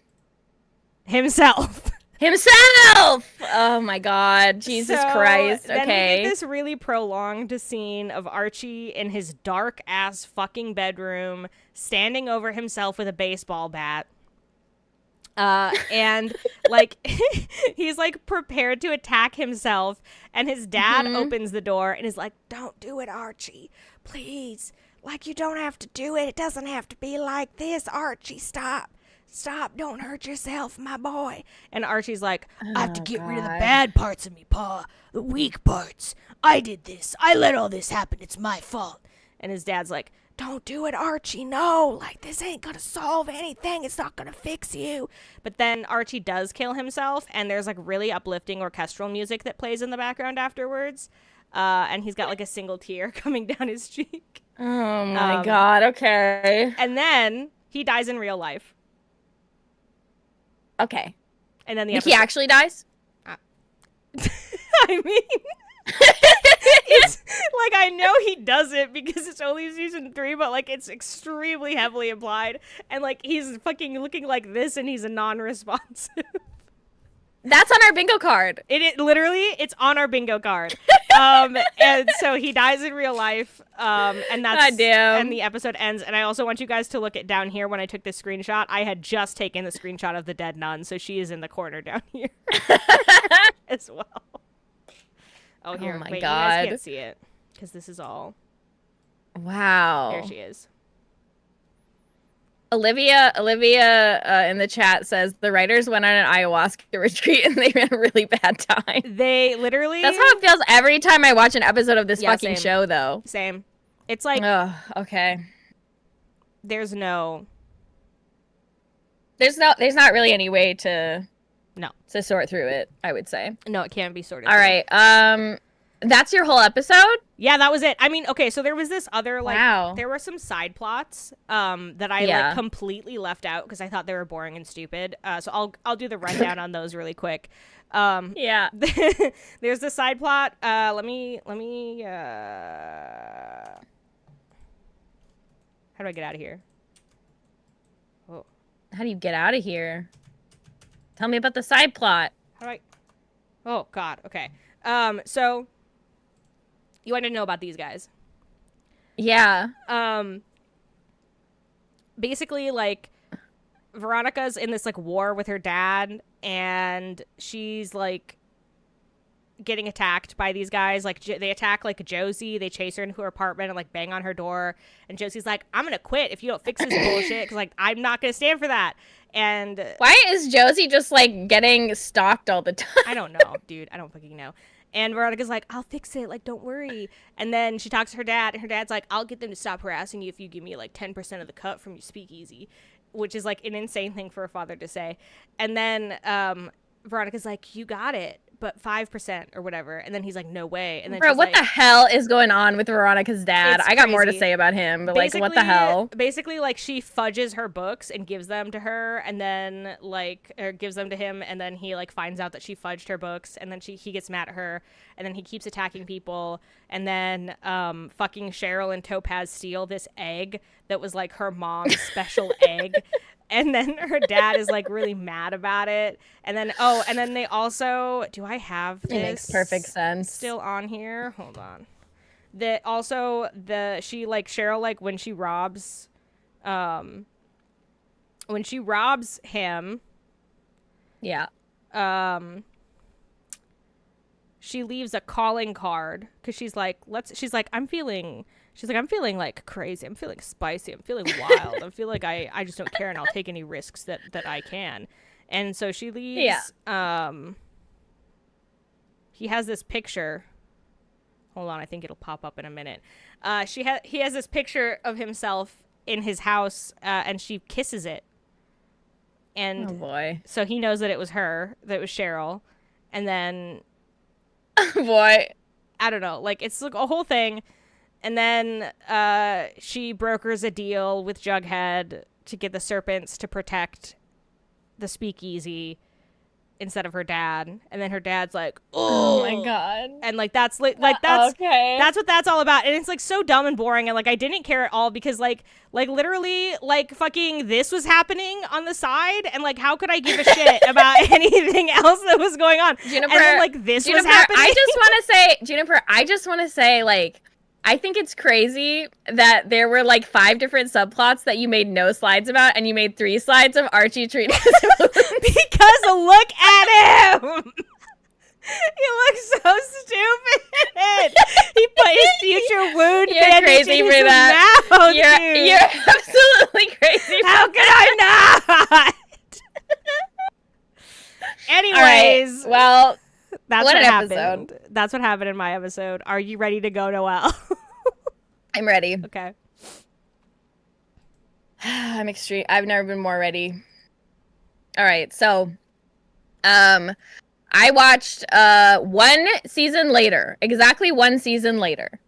himself. Oh my God, Jesus Christ! Okay. Then we get this really prolonged scene of Archie in his dark ass fucking bedroom, standing over himself with a baseball bat. And like he's like prepared to attack himself, and his dad opens the door and is like, "Don't do it, Archie, please. Like, you don't have to do it. It doesn't have to be like this, Archie. Stop. Don't hurt yourself, my boy." And Archie's like, "I have to get rid of the bad parts of me, Pa. The weak parts. I did this. I let all this happen. It's my fault." And his dad's like, "Don't do it, Archie. No. Like, this ain't gonna solve anything. It's not gonna fix you." But then Archie does kill himself, and there's, like, really uplifting orchestral music that plays in the background afterwards. And he's got, like, a single tear coming down his cheek. Oh my God, okay. And then he dies in real life. Okay. And then he actually dies? I mean, it's like, I know he doesn't because it's only season 3, but like it's extremely heavily implied. And like he's fucking looking like this and he's a non-responsive. That's on our bingo card. It literally, it's on our bingo card. And so he dies in real life. And that's and the episode ends. And I also want you guys to look at down here when I took this screenshot. I had just taken the screenshot of the dead nun, so she is in the corner down here as well. Oh, here. Oh my Wait, God. You guys can't see it because this is all. Wow. There she is. Olivia in the chat says the writers went on an ayahuasca retreat and they had a really bad time. They literally... That's how it feels every time I watch an episode of this fucking show, though. Same. It's like... okay. There's not really any way to sort through it, I would say. No, it can't be sorted through. All right. That's your whole episode? Yeah, that was it. I mean, okay, so there was this other, like, Wow. there were some side plots that I, like, completely left out because I thought they were boring and stupid. So I'll do the rundown on those really quick. Yeah. There's the side plot. Let me, how do I get out of here? Oh. How do you get out of here? Tell me about the side plot. How do I, oh, God, okay. So, you want to know about these guys? Yeah. Basically, like, Veronica's in this, like, war with her dad, and she's, like, getting attacked by these guys. Like, they attack, like, Josie. They chase her into her apartment and, like, bang on her door. And Josie's like, I'm gonna quit if you don't fix this bullshit, because, like, I'm not gonna stand for that. And why is Josie just, like, getting stalked all the time? I don't know, dude. I don't fucking know. And Veronica's like, I'll fix it. Like, don't worry. And then she talks to her dad, and her dad's like, I'll get them to stop harassing you if you give me, like, 10% of the cut from your speakeasy, which is, like, an insane thing for a father to say. And then Veronica's like, you got it, but 5% or whatever. And then he's like, no way. And then Bro, she's what like, the hell is going on with Veronica's dad? It's I got more to crazy. say about him, but, like, what the hell? Basically, like, she fudges her books and gives them to her, and then, like, or gives them to him, and then he, like, finds out that she fudged her books, and then he gets mad at her, and then he keeps attacking people, and then fucking Cheryl and Topaz steal this egg that was, like, her mom's special egg. And then her dad is, like, really mad about it. And then, and then they also, do I have this? It makes perfect sense. Still on here? Hold on. She, like, Cheryl, like, when she robs him. Yeah. She leaves a calling card because she's like, I'm feeling like crazy. I'm feeling spicy. I'm feeling wild. I feel like I just don't care, and I'll take any risks that I can. And so she leaves. Yeah. He has this picture. Hold on, I think it'll pop up in a minute. He has this picture of himself in his house, and she kisses it. And oh boy. So he knows that it was her, that it was Cheryl, and then. Boy. I don't know. Like, it's like a whole thing. And then she brokers a deal with Jughead to get the serpents to protect the speakeasy instead of her dad. And then her dad's like, oh my God. And, like, that's that's okay. That's what that's all about. And it's, like, so dumb and boring. And, like, I didn't care at all because, like literally, like, fucking this was happening on the side. And, like, how could I give a shit about anything else that was going on? Juniper, and then, like, this was happening. I just want to say, like, I think it's crazy that there were, like, 5 different subplots that you made no slides about, and you made 3 slides of Archie treating because look at him. He looks so stupid. He put his future wound bandage in his mouth. You're absolutely crazy. How could I not? Anyways, right, well, that's what happened. That's what happened in my episode. Are you ready to go, Noelle? I'm ready. Okay. I'm extreme. I've never been more ready. All right, so, I watched exactly one season later.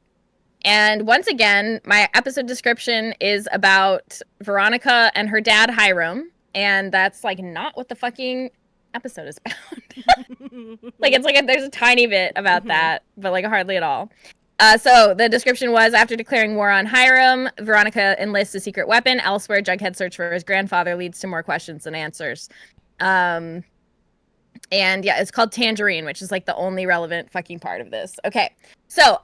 And once again, my episode description is about Veronica and her dad, Hiram. And that's, like, not what the fucking episode is about. Like, it's like there's a tiny bit about that, but, like, hardly at all. So the description was, after declaring war on Hiram, Veronica enlists a secret weapon. Elsewhere, Jughead's search for his grandfather leads to more questions than answers. And yeah, it's called Tangerine, which is, like, the only relevant fucking part of this. Okay, so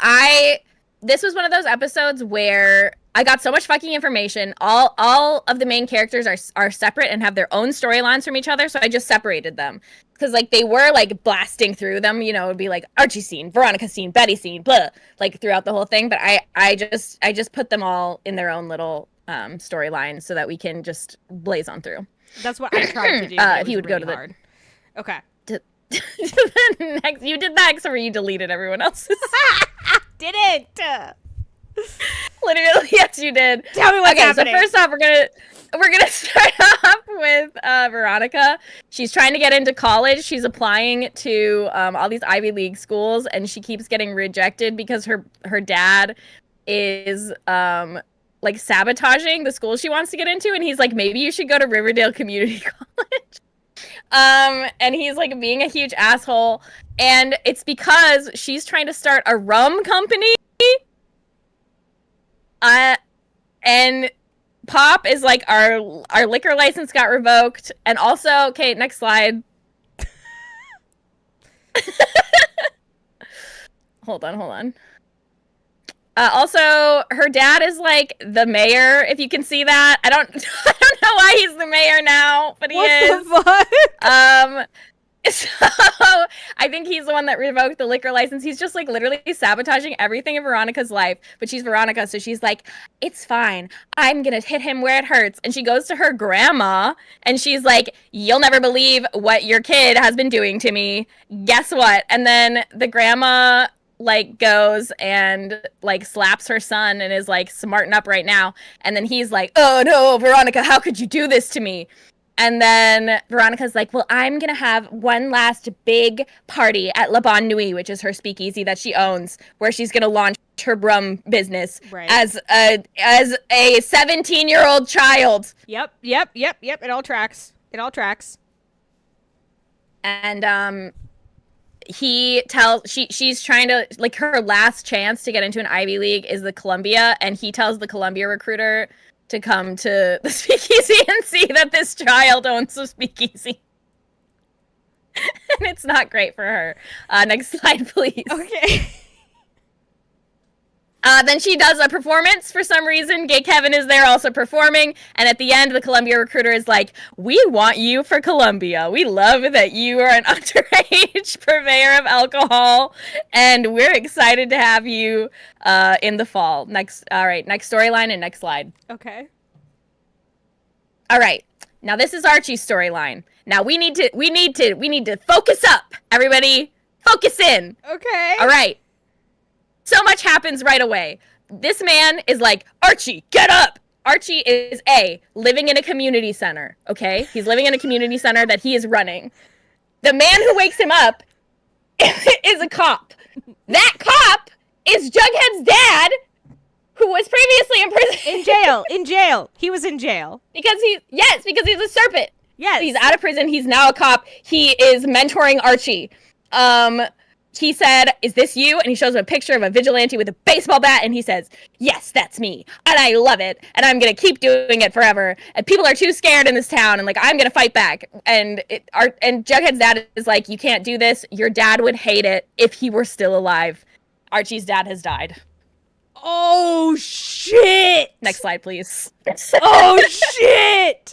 this was one of those episodes where I got so much fucking information. All of the main characters are separate and have their own storylines from each other, so I just separated them. Because, like, they were, like, blasting through them, you know, it would be, like, Archie scene, Veronica scene, Betty scene, blah, like, throughout the whole thing. But I just put them all in their own little storyline so that we can just blaze on through. That's what I tried to do. If you would really go to hard. Okay. You did that, except for you deleted everyone else's. Didn't. Literally, yes, you did. Tell me what's happening. So first off, we're gonna start off with Veronica. She's trying to get into college. She's applying to all these Ivy League schools, and she keeps getting rejected because her dad is like sabotaging the school she wants to get into, and he's like, maybe you should go to Riverdale Community College. And he's like being a huge asshole, and it's because she's trying to start a rum company. And Pop is like, our liquor license got revoked, and also, okay, next slide. Hold on. Also, her dad is like the mayor, if you can see that. I don't know why he's the mayor now, but he is. What the fuck? So I think he's the one that revoked the liquor license. He's just like literally sabotaging everything in Veronica's life. But she's Veronica, so she's like, it's fine. I'm gonna hit him where it hurts. And she goes to her grandma and she's like, you'll never believe what your kid has been doing to me. Guess what? And then the grandma like goes and like slaps her son and is like smarting up right now. And then he's like, oh no, Veronica, how could you do this to me? And then Veronica's like, well, I'm going to have one last big party at La Bonne Nuit, which is her speakeasy that she owns, where she's going to launch her rum business as a 17-year-old child. Yep. It all tracks. And she's trying to, like, her last chance to get into an Ivy League is the Columbia, and he tells the Columbia recruiter to come to the speakeasy and see that this child owns a speakeasy. And it's not great for her. Next slide, please. Okay. Then she does a performance for some reason. Gay Kevin is there also performing. And at the end, the Columbia recruiter is like, we want you for Columbia. We love that you are an underage purveyor of alcohol. And we're excited to have you in the fall. All right, next storyline and next slide. Okay. All right. Now this is Archie's storyline. Now we need to focus up. Everybody, focus in. Okay. All right. So much happens right away. This man is like, Archie, get up. Archie is living in a community center, okay? He's living in a community center that he is running. The man who wakes him up is a cop. That cop is Jughead's dad, who was previously in prison. In jail. He was in jail. Because he's a serpent. Yes. He's out of prison. He's now a cop. He is mentoring Archie. He said, is this you? And he shows him a picture of a vigilante with a baseball bat, and he says, yes, that's me. And I love it. And I'm going to keep doing it forever. And people are too scared in this town, and like, I'm going to fight back. And Jughead's dad is like, you can't do this. Your dad would hate it if he were still alive. Archie's dad has died. Oh, shit. Next slide, please. Oh, shit.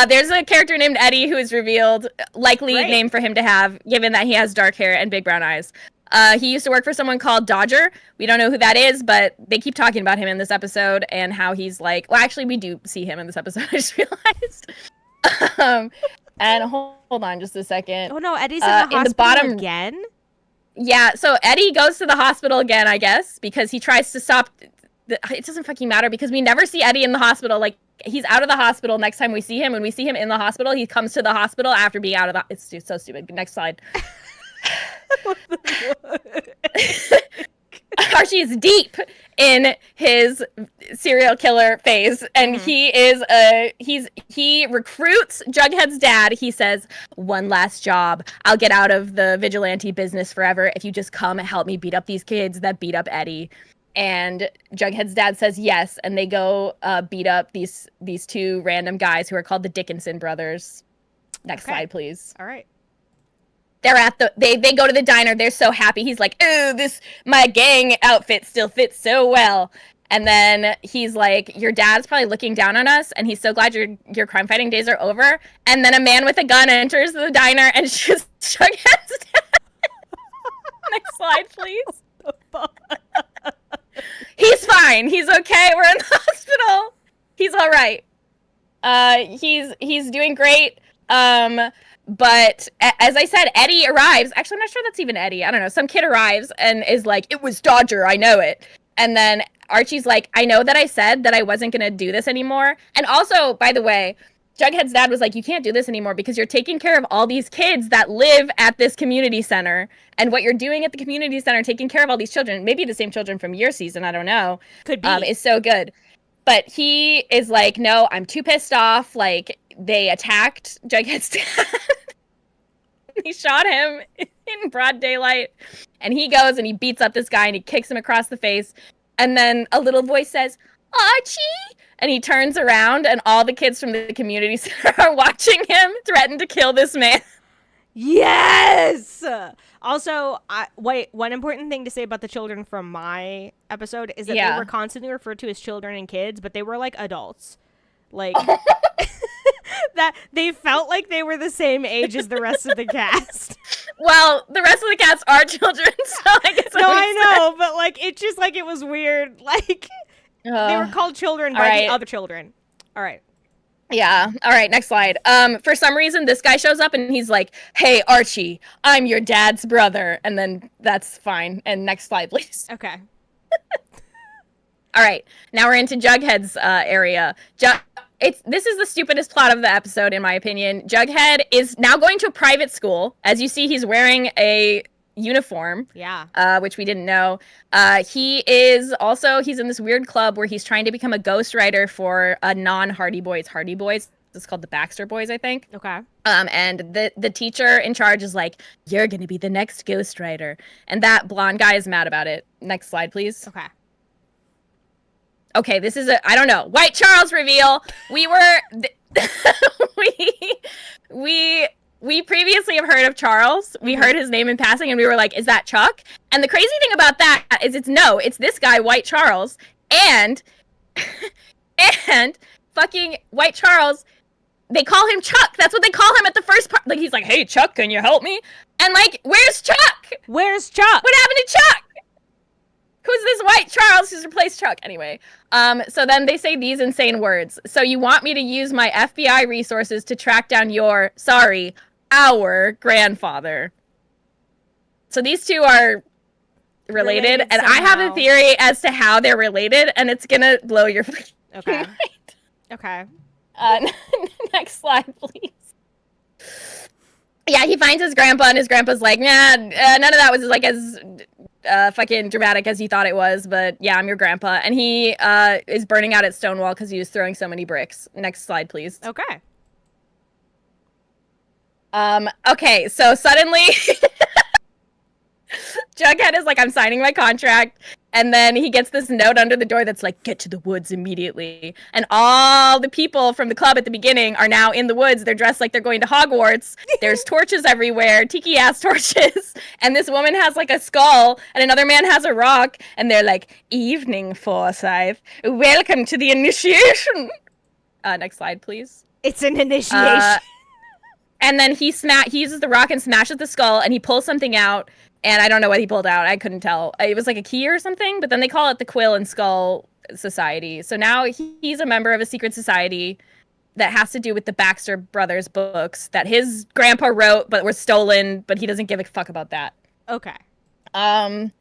There's a character named Eddie who is revealed, likely name for him to have, given that he has dark hair and big brown eyes. He used to work for someone called Dodger. We don't know who that is, but they keep talking about him in this episode and how he's like, well, actually, we do see him in this episode, I just realized. And hold on just a second. Oh, no, Eddie's in the hospital again? Yeah, so Eddie goes to the hospital again, I guess, because he tries to stop... It doesn't fucking matter because we never see Eddie in the hospital. Like, he's out of the hospital next time we see him. When we see him in the hospital, he comes to the hospital after being out of the... It's so stupid. Next slide. Archie is deep in his serial killer phase, and he recruits Jughead's dad. He says, one last job. I'll get out of the vigilante business forever if you just come and help me beat up these kids that beat up Eddie. And Jughead's dad says yes, and they go beat up these two random guys who are called the Dickinson brothers. Next slide, please. All right. They're at they go to the diner. They're so happy. He's like, "Oh, my gang outfit still fits so well." And then he's like, "Your dad's probably looking down on us, and he's so glad your crime fighting days are over." And then a man with a gun enters the diner and shoots Jughead's dad. Next slide, please. He's fine. He's okay. We're in the hospital. He's all right. He's doing great. But as I said, Eddie arrives. Actually, I'm not sure that's even Eddie. I don't know. Some kid arrives and is like, "It was Dodger. I know it." And then Archie's like, I know that I said that I wasn't going to do this anymore. And also, by the way, Jughead's dad was like, you can't do this anymore because you're taking care of all these kids that live at this community center. And what you're doing at the community center, taking care of all these children, maybe the same children from your season, I don't know. Could be. Is so good. But he is like, no, I'm too pissed off. Like, they attacked Jughead's dad. He shot him in broad daylight. And he goes and he beats up this guy and he kicks him across the face. And then a little voice says, Archie! And he turns around and all the kids from the community center are watching him threaten to kill this man. Yes! Also, one important thing to say about the children from my episode is that they were constantly referred to as children and kids, but they were like adults. Like, that they felt like they were the same age as the rest of the cast. Well, the rest of the cast are children, so I guess no, I know, but like it just like it was weird. Like they were called children by the other children. All right. Yeah. All right. Next slide. For some reason, this guy shows up and he's like, "Hey, Archie, I'm your dad's brother," and then that's fine. And next slide, please. Okay. All right. Now we're into Jughead's area. This is the stupidest plot of the episode, in my opinion. Jughead is now going to a private school. As you see, he's wearing a uniform. Yeah. Which we didn't know. He's in this weird club where he's trying to become a ghostwriter for a non-Hardy Boys. Hardy Boys. It's called the Baxter Boys, I think. Okay. And the teacher in charge is like, "You're gonna be the next ghostwriter," and that blonde guy is mad about it. Next slide, please. Okay. Okay, this is I don't know, White Charles reveal. We previously have heard of Charles. We heard his name in passing, and we were like, "Is that Chuck?" And the crazy thing about that is, it's this guy, White Charles, and fucking White Charles. They call him Chuck. That's what they call him at the first part. Like, he's like, "Hey, Chuck, can you help me?" And like, where's Chuck? Where's Chuck? What happened to Chuck? Who's this White Charles who's replaced Chuck? Anyway, so then they say these insane words. "So you want me to use my FBI resources to track down our grandfather." So these two are related and somehow. I have a theory as to how they're related, and it's gonna blow your Okay. mind. Okay. Next slide, please. Yeah, he finds his grandpa, and his grandpa's like, "Nah, none of that was like as fucking dramatic as he thought it was, but yeah, I'm your grandpa." And he is burning out at Stonewall because he was throwing so many bricks. Next slide, please. Okay. Okay, so suddenly Jughead is like, "I'm signing my contract," and then he gets this note under the door that's like, "Get to the woods immediately." And all the people from the club at the beginning are now in the woods. They're dressed like they're going to Hogwarts. There's torches everywhere, tiki-ass torches, and this woman has like a skull, and another man has a rock, and they're like, "Evening, Forsyth. Welcome to the initiation." Next slide, please. It's an initiation. And then he uses the rock and smashes the skull, and he pulls something out, and I don't know what he pulled out. I couldn't tell. It was like a key or something, but then they call it the Quill and Skull Society. So now he's a member of a secret society that has to do with the Baxter Brothers books that his grandpa wrote but were stolen, but he doesn't give a fuck about that. Okay. Next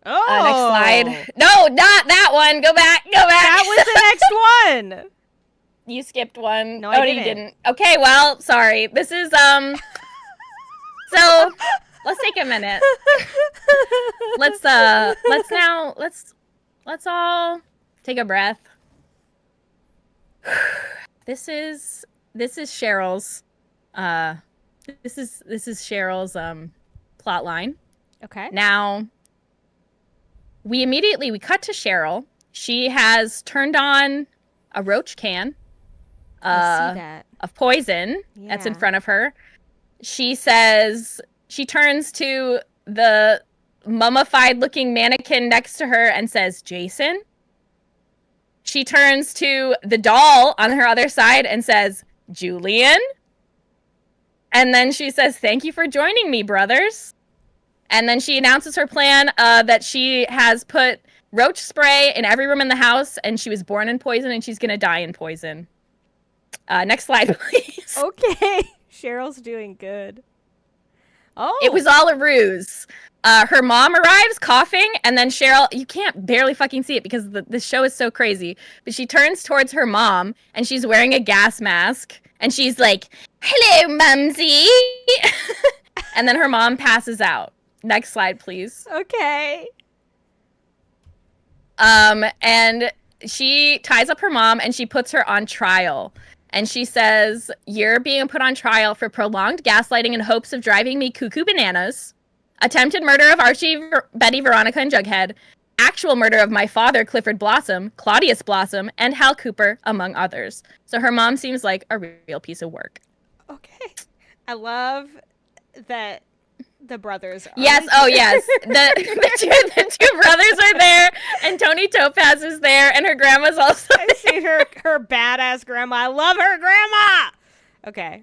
slide. No, not that one. Go back. That was the next one. You skipped one. No, I didn't. You didn't. Okay, well, sorry. This is so let's take a minute. Let's all take a breath. This is Cheryl's this is Cheryl's plot line. Okay. Now we cut to Cheryl. She has turned on a roach can I see that. of poison that's in front of her. She turns to the mummified looking mannequin next to her and says, "Jason." She turns to the doll on her other side and says, "Julian." And then she says, "Thank you for joining me, brothers." And then she announces her plan that she has put roach spray in every room in the house, and she was born in poison, and she's going to die in poison. Next slide, please. Okay. Cheryl's doing good. Oh. It was all a ruse. Her mom arrives coughing, and then Cheryl, you can't barely fucking see it because the show is so crazy, but she turns towards her mom, and she's wearing a gas mask, and she's like, "Hello, Mumsy." And then her mom passes out. Next slide, please. Okay. And she ties up her mom, and she puts her on trial. And she says, "You're being put on trial for prolonged gaslighting in hopes of driving me cuckoo bananas, attempted murder of Archie, Betty, Veronica, and Jughead, actual murder of my father, Clifford Blossom, Claudius Blossom, and Hal Cooper, among others." So her mom seems like a real piece of work. Okay. I love that the brothers are Yes, oh yes. The two brothers are there, and Tony Topaz is there, and her grandma's also I see her badass grandma. I love her grandma. Okay.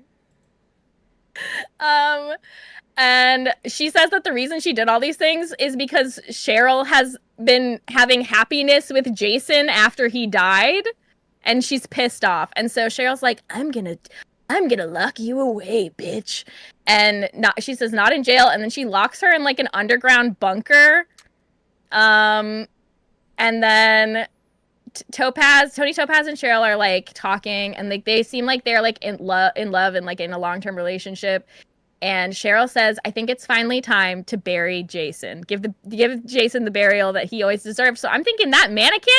And she says that the reason she did all these things is because Cheryl has been having happiness with Jason after he died, and she's pissed off. And so Cheryl's like, I'm gonna lock you away, bitch. And she says, not in jail, and then she locks her in like an underground bunker. And then Tony Topaz and Cheryl are like talking, and like they seem like they're like in love and like in a long-term relationship. And Cheryl says, I think it's finally time to bury Jason. Give Jason the burial that he always deserves. So I'm thinking that mannequin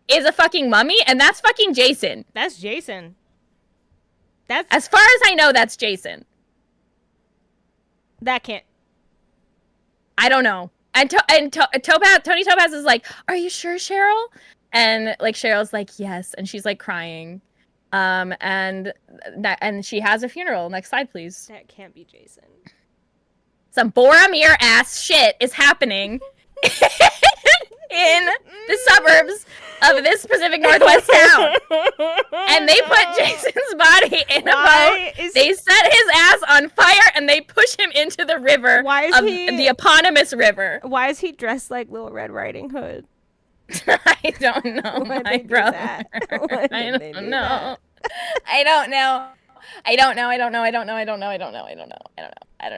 is a fucking mummy, and that's fucking Jason. That's Jason. As far as I know, that's Jason. That can't. I don't know. And Tony Topaz is like, "Are you sure, Cheryl?" And like Cheryl's like, "Yes," and she's like crying. And she has a funeral. Next slide, please. That can't be Jason. Some Boromir ass shit is happening in the suburbs of this Pacific Northwest town. And they put Jason's body in a boat. They set his ass on fire, and they push him into the river. The eponymous river. Why is he dressed like Little Red Riding Hood? I don't know, my brother. I don't know. I don't know.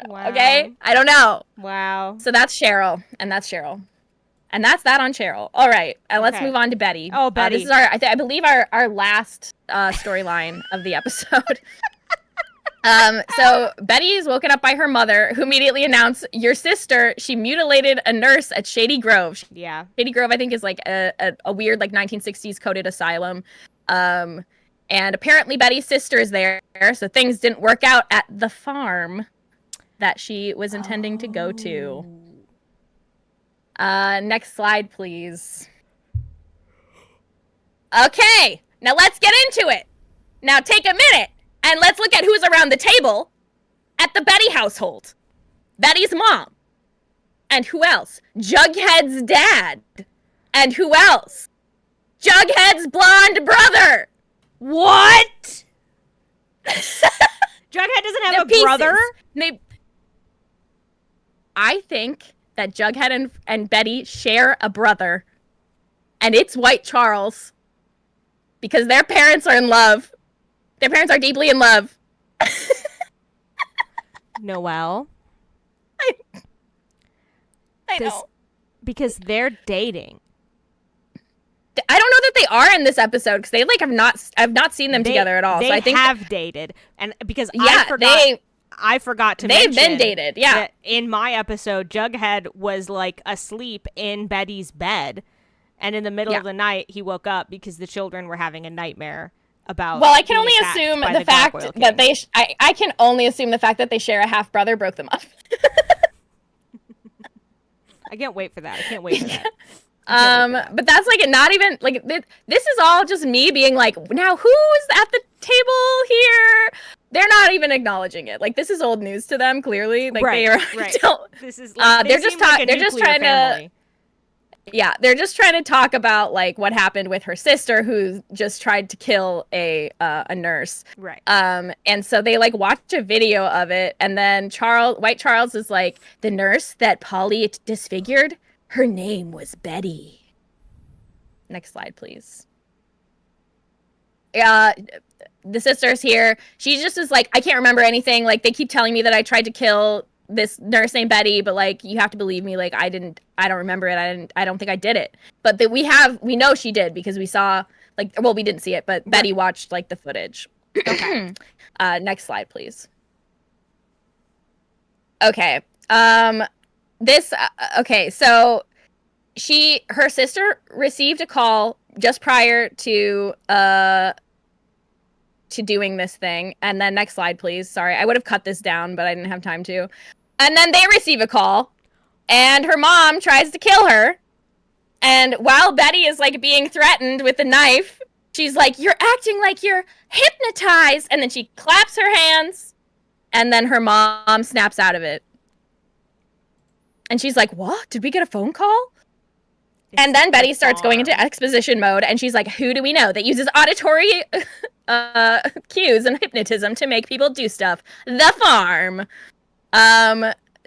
Wow. Okay? I don't know. Wow. So that's Cheryl, and that's Cheryl. And that's that on Cheryl. All right, let's move on to Betty. Oh, Betty. This is I believe our last storyline of the episode. So Betty is woken up by her mother, who immediately announced, "Your sister, she mutilated a nurse at Shady Grove." Yeah. Shady Grove, I think, is like a weird like 1960s coded asylum. And apparently Betty's sister is there, so things didn't work out at the farm that she was intending to go to. Next slide, please. Okay, now let's get into it. Now take a minute, and let's look at who's around the table at the Betty household. Betty's mom. And who else? Jughead's dad. And who else? Jughead's blonde brother. What? Jughead doesn't have a brother? I think that Jughead and Betty share a brother. And it's White Charles. Because their parents are in love. Their parents are deeply in love. Noelle. I know. Because they're dating. I don't know that they are in this episode because they like I've not seen them together at all. They so I think have dated, and because I forgot to they've mention been dated. Yeah, that in my episode, Jughead was like asleep in Betty's bed, and in the middle of the night, he woke up because the children were having a nightmare about. Well, I can only assume the fact that I can only assume the fact that they share a half brother broke them up. I can't wait for that. I can't wait for that. But that's like not even like this is all just me being like, now who's at the table here? They're not even acknowledging it. Like this is old news to them. Clearly, like they are. This is like, they're just trying to. Yeah, they're just trying to talk about like what happened with her sister, who just tried to kill a nurse. Right. And so they like watch a video of it, and then White Charles is like, the nurse that Polly disfigured, her name was Betty. Next slide, please. The sister's here. She just is like, I can't remember anything. Like they keep telling me that I tried to kill this nurse named Betty, but like you have to believe me, like I don't remember it. I don't think I did it. But that we know she did because we saw like, well, we didn't see it, but Betty watched like the footage. Okay. Next slide, please. Okay. Okay, so her sister received a call just prior to doing this thing. And then next slide, please. Sorry, I would have cut this down, but I didn't have time to. And then they receive a call, and her mom tries to kill her. And while Betty is like being threatened with a knife, she's like, "You're acting like you're hypnotized." And then she claps her hands, and then her mom snaps out of it. And she's like, "What? Did we get a phone call?" And then Betty starts going into exposition mode, and she's like, "Who do we know that uses auditory cues and hypnotism to make people do stuff? The farm."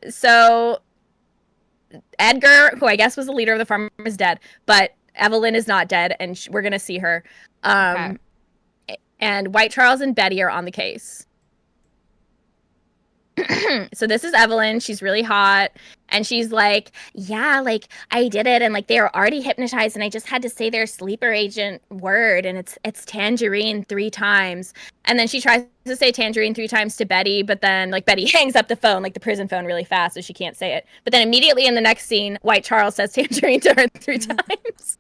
So Edgar, who I guess was the leader of the farm, is dead, but Evelyn is not dead, and we're gonna see her. Okay. And White Charles and Betty are on the case. So this is Evelyn. She's really hot. And she's like, "Yeah, like I did it, and like they were already hypnotized, and I just had to say their sleeper agent word, and it's tangerine 3 times." And then she tries to say tangerine 3 times to Betty, but then like Betty hangs up the phone, like the prison phone, really fast, so she can't say it. But then immediately in the next scene, White Charles says tangerine to her 3 times.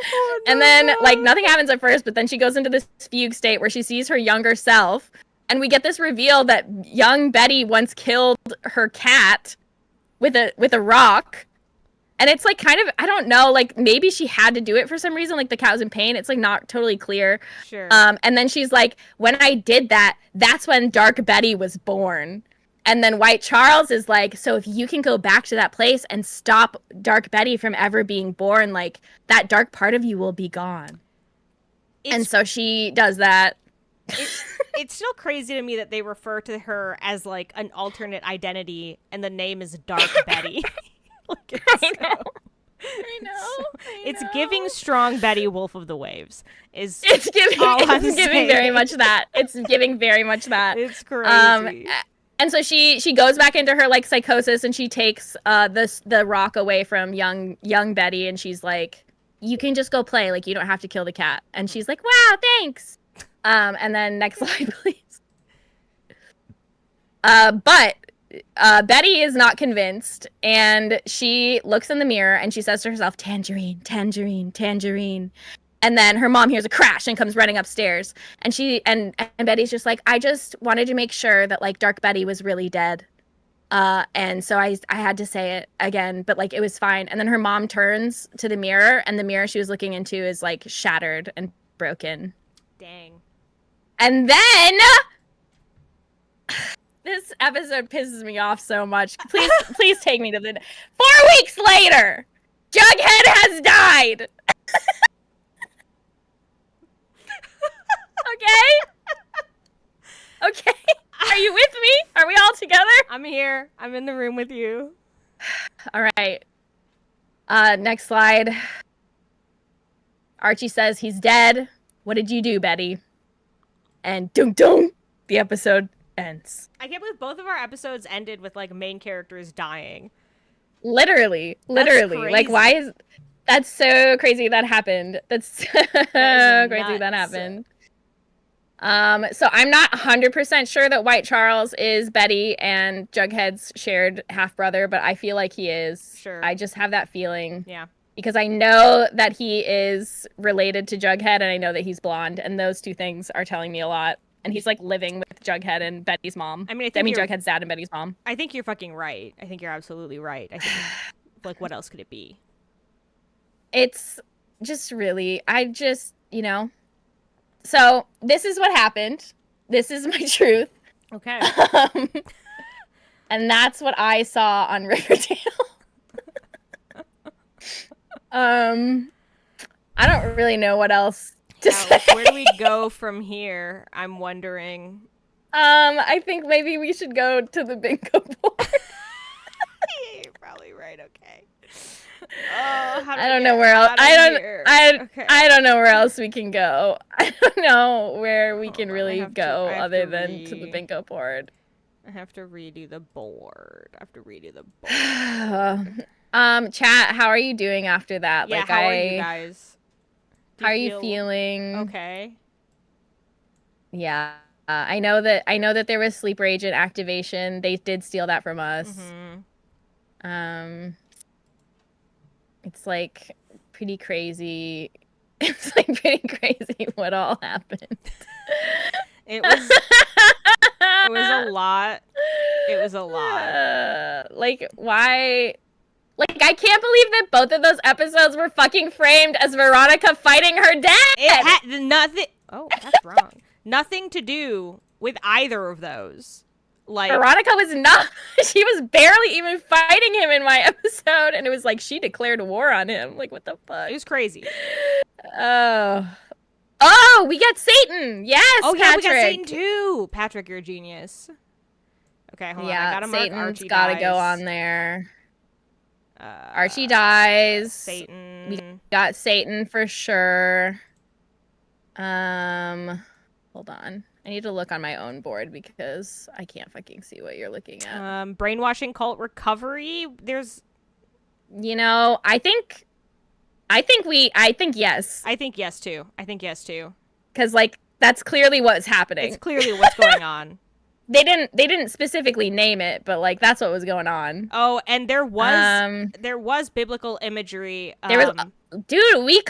Oh, no. And then like nothing happens at first, but then she goes into this fugue state where she sees her younger self. And we get this reveal that young Betty once killed her cat with a rock. And it's like kind of, I don't know, like maybe she had to do it for some reason, like the cat was in pain. It's like not totally clear. Sure. And then she's like, "When I did that, that's when Dark Betty was born." And then White Charles is like, "So if you can go back to that place and stop Dark Betty from ever being born, like that dark part of you will be gone." And so she does that. It's still crazy to me that they refer to her as like an alternate identity, and the name is Dark Betty. Like, I know. It's giving strong Betty, Wolf of the Waves. It's giving very much that. It's giving very much that. It's crazy. And so she goes back into her like psychosis, and she takes the rock away from young Betty, and she's like, "You can just go play. Like you don't have to kill the cat." And she's like, "Wow, thanks." And then next slide, please. But Betty is not convinced, and she looks in the mirror and she says to herself, "Tangerine, tangerine, tangerine." And then her mom hears a crash and comes running upstairs. And and Betty's just like, "I just wanted to make sure that like Dark Betty was really dead. And so I had to say it again, but like it was fine." And then her mom turns to the mirror, and the mirror she was looking into is like shattered and broken. Dang. And then this episode pisses me off so much. Please take me to the 4 weeks later. Jughead has died. Okay? Are you with me? Are we all together? I'm here. I'm in the room with you. All right. Next slide. Archie says he's dead. "What did you do, Betty?" And dum dum, the episode ends. I can't believe both of our episodes ended with like main characters dying. Literally. Like, why is that's so crazy that happened? That's so crazy that happened. So I'm not 100% sure that White Charles is Betty and Jughead's shared half brother, but I feel like he is. Sure. I just have that feeling. Yeah. Because I know that he is related to Jughead, and I know that he's blonde, and those two things are telling me a lot. And he's like living with Jughead and Betty's mom. I mean Jughead's dad and Betty's mom. I think you're fucking right. I think you're absolutely right. I think, like, what else could it be? It's just really, So this is what happened. This is my truth. Okay. And that's what I saw on Riverdale. I don't really know what else to say. Where do we go from here? I'm wondering. I think maybe we should go to the bingo board. You're probably right. Okay. I don't know where else. I don't know where else we can go. I don't know where we can really go other than to the bingo board. I have to redo the board. Chat, how are you doing after that? Yeah, how are you guys? How are you feeling? Okay. Yeah. I know that there was sleeper agent activation. They did steal that from us. It's like pretty crazy. It's like pretty crazy what all happened. It was a lot. It was a lot. Like why? Like I can't believe that both of those episodes were fucking framed as Veronica fighting her dad. It had nothing. Oh, that's wrong. Nothing to do with either of those. Like Veronica was not. She was barely even fighting him in my episode, and it was like she declared war on him. Like what the fuck? It was crazy. Oh, we got Satan. Yes. Oh Patrick. yeah, we got Satan too. Patrick, you're a genius. Okay, hold on. I gotta mark Satan's Archie gotta dies. go on there. Archie dies. Satan. We got Satan for sure. Hold on. I need to look on my own board because I can't fucking see what you're looking at. Brainwashing cult recovery. There's, I think yes. I think yes too. Because like that's clearly what's happening. It's clearly what's going on. They didn't specifically name it, but like that's what was going on. Oh, and there was biblical imagery. There was, dude. We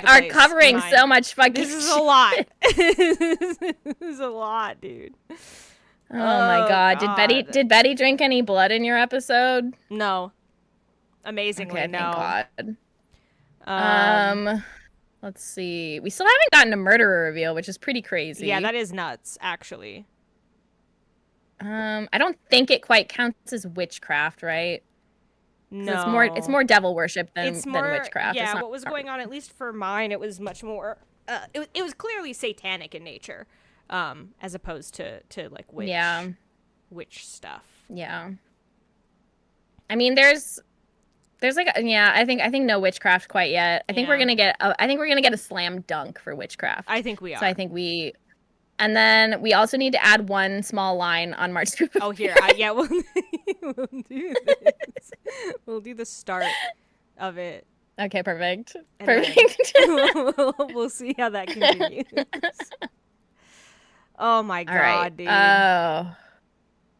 are covering so much fucking. This is a lot. This is a lot, dude. Oh my god. Did Betty drink any blood in your episode? No. Amazingly, okay, no. Thank God. Let's see. We still haven't gotten a murderer reveal, which is pretty crazy. Yeah, that is nuts, actually. I don't think it quite counts as witchcraft, right? No. It's more devil worship than witchcraft. Yeah, what was going on, at least for mine, it was much more it was clearly satanic in nature, as opposed to like witch stuff. Yeah. I mean, there's like I think no witchcraft quite yet. I think we're gonna get a slam dunk for witchcraft. I think we are. So I think and then we also need to add one small line on March. Oh, here, we'll do this. We'll do the start of it. Okay, perfect. We'll see how that continues. Oh my god, right. dude.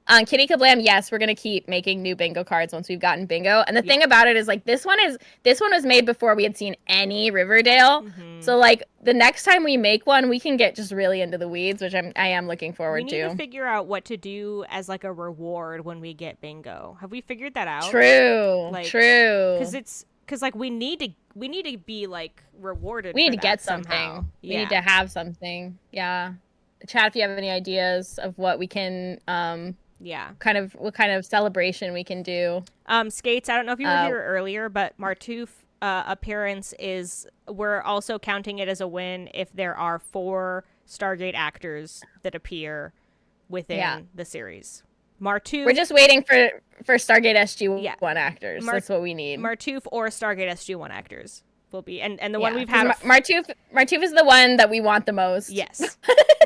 On Kitty Kablam, yes, we're gonna keep making new bingo cards once we've gotten bingo. And the thing about it is, like, this one was made before we had seen any Riverdale. Mm-hmm. So like the next time we make one, we can get just really into the weeds, which I am looking forward to. We need to figure out what to do as like a reward when we get bingo. Have we figured that out? True. Because like we need to be like rewarded. We need to get something. Somehow. We need to have something. Yeah. Chat if you have any ideas of what we can what kind of celebration we can do. Skates, I don't know if you were here earlier, but Martouf appearance we're also counting it as a win if there are 4 Stargate actors that appear within the series. Martouf. We're just waiting for Stargate SG-1 actors. That's what we need. Martouf or Stargate SG-1 actors will be, and the one we've had. Martouf is the one that we want the most. Yes,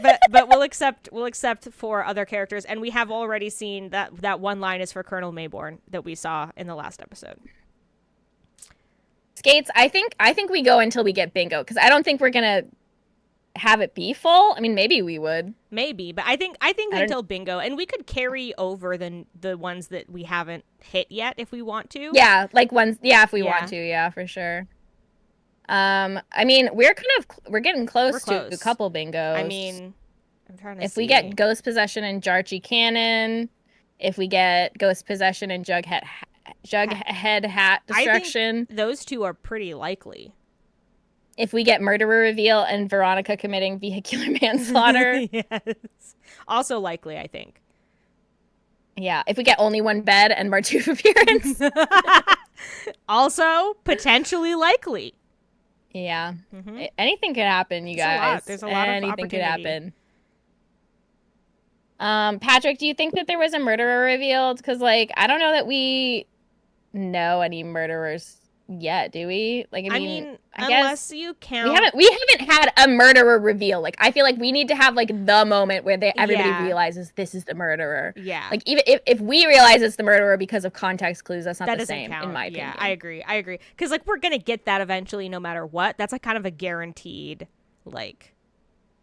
but we'll accept for other characters, and we have already seen that one line is for Colonel Mayborn that we saw in the last episode. Skates, I think we go until we get bingo, because I don't think we're gonna have it be full. I mean, maybe we would. Maybe, but I think until bingo, and we could carry over the ones that we haven't hit yet if we want to. Yeah, like ones. Yeah, if we want to. Yeah, for sure. I mean, we're getting close to a couple bingos. I mean, I'm trying to see. If we get Ghost Possession and Jarchi Cannon, if we get Ghost Possession and Jughead Hat Destruction, I think those 2 are pretty likely. If we get Murderer Reveal and Veronica committing vehicular manslaughter. Yes. Also likely, I think. Yeah, if we get Only One Bed and Martouf appearance. Also potentially likely. Yeah. Mm-hmm. Anything could happen, you guys. There's a lot of anything could happen. Patrick, do you think that there was a murderer revealed? Because, like, I don't know that we know any murderers yet, do we? Like, I mean I Unless guess you we count. haven't had a murderer reveal. Like I feel like we need to have like the moment where everybody Yeah. realizes this is the murderer. Yeah. Like even if we realize it's the murderer because of context clues, that's not That the doesn't same in count. my Yeah, opinion. I agree. I agree. Because, like, we're going to get that eventually no matter what. That's, like, kind of a guaranteed, like,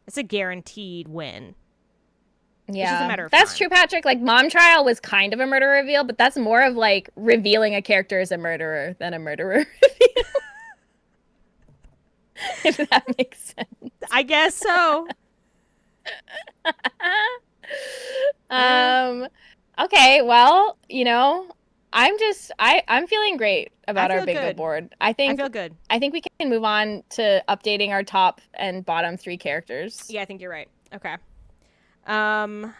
it's a guaranteed win. It's just a Yeah, matter of that's time. true, Patrick. Like Mom Trial was kind of a murder reveal, but that's more of like revealing a character as a murderer than a murderer reveal. If that makes sense. I guess so. Eh, um okay, well, I'm feeling great I about our feel bingo good. board. I feel good. I think we can move on to updating our top and bottom three characters. Yeah, I think you're right. Okay. Um,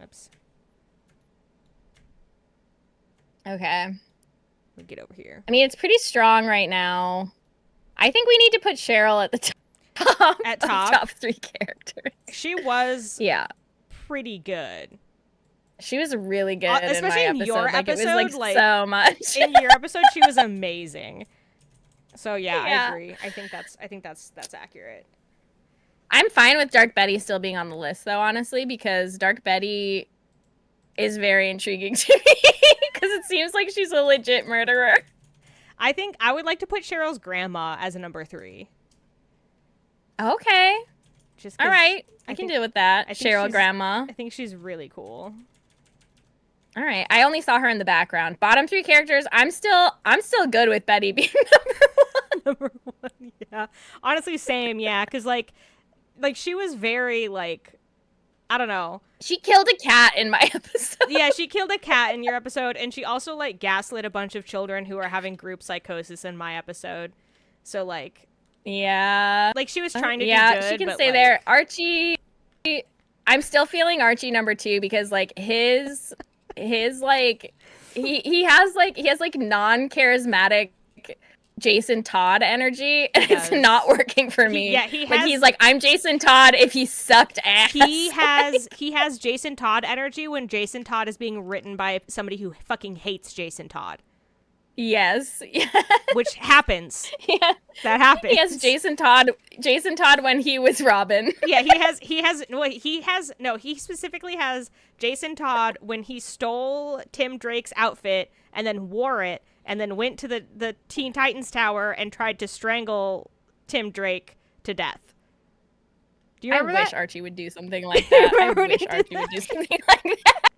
oops. Okay. Let me get over here. I mean, it's pretty strong right now. I think we need to put Cheryl at the top At of top? top three characters. She was Yeah. pretty good. She was really good Especially in my in your Like, it was episode, like so much. In your episode, she was amazing. So yeah, I Yeah. agree. I think that's accurate. I'm fine with Dark Betty still being on the list, though, honestly, because Dark Betty is very intriguing to me because it seems like she's a legit murderer. I think I would like to put Cheryl's grandma as a number 3. Okay. Just All right. I can deal with that. Cheryl grandma. I think she's really cool. All right. I only saw her in the background. Bottom three characters, I'm still good with Betty being Number 1, yeah. Honestly, same, yeah, cuz like she was very like I don't know. She killed a cat in my episode. Yeah, she killed a cat in your episode, and she also like gaslit a bunch of children who are having group psychosis in my episode. So like Yeah. like she was trying to do Yeah, good, she can but, stay like, there. Archie, I'm still feeling Archie number 2 because like his like he has like non-charismatic Jason Todd energy, and it's not working for me. He's like, I'm Jason Todd if he sucked ass. He has Jason Todd energy when Jason Todd is being written by somebody who fucking hates Jason Todd. Yes. Which happens. Yeah. That happens. He has Jason Todd when he was Robin. Yeah, he specifically has Jason Todd when he stole Tim Drake's outfit and then wore it and then went to the Teen Titans Tower and tried to strangle Tim Drake to death. Do you remember that? I wish Archie would do something like that. I wish Archie would do something like that.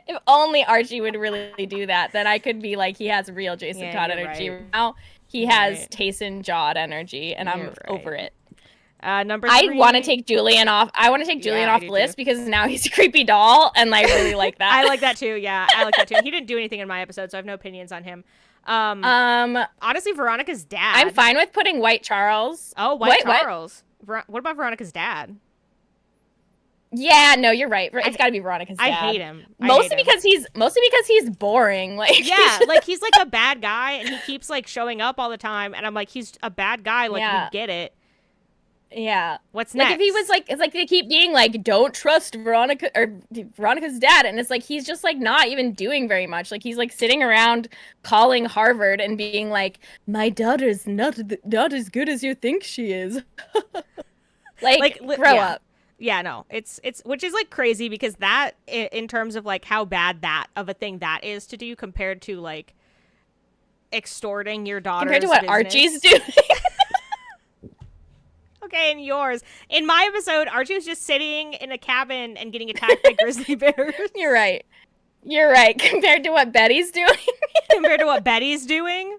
If only Archie would really do that, then I could be like, he has real Jason Todd energy. Right. Now he has Tayson Jawed energy, and I'm over it. Number 3. I want to take Julian off. I want to take Julian off the list because now he's a creepy doll, and I really like that. I like that too. Yeah, I like that too. He didn't do anything in my episode, so I have no opinions on him. Honestly, Veronica's dad. I'm fine with putting White Charles. Oh, White Charles. What about Veronica's dad? Yeah, no, you're right. It's got to be Veronica's dad. I hate him. Mostly because he's boring. Like, yeah, like he's like a bad guy, and he keeps like showing up all the time, and I'm like, he's a bad guy. Like, we get it. Yeah. What's next? Like, if he was like, it's like they keep being like, don't trust Veronica or Veronica's dad, and it's like he's just like not even doing very much. Like, he's like sitting around calling Harvard and being like, my daughter's not as good as you think she is. like grow up. Yeah, no, it's which is like crazy because that in terms of like how bad that of a thing that is to do compared to like extorting your daughter's compared to what business. Archie's doing. Okay, and yours. In my episode, Archie was just sitting in a cabin and getting attacked by grizzly bears. You're right. Compared to what Betty's doing. Compared to what Betty's doing.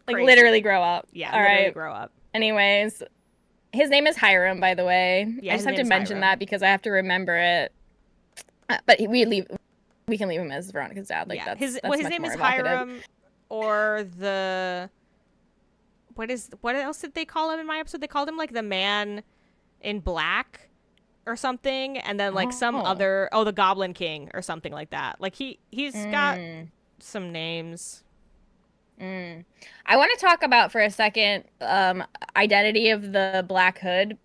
Like, literally grow up. Yeah, all right. Grow up. Anyways, his name is Hiram, by the way. Yeah, I just have to mention that because I have to remember it. But we can leave him as Veronica's dad. Like, that's his much name more is evocative. Hiram, or the what else did they call him in my episode? They called him like the man in black or something, and then like some other the Goblin King or something like that. Like he's got some names. I want to talk about for a second identity of the Black Hood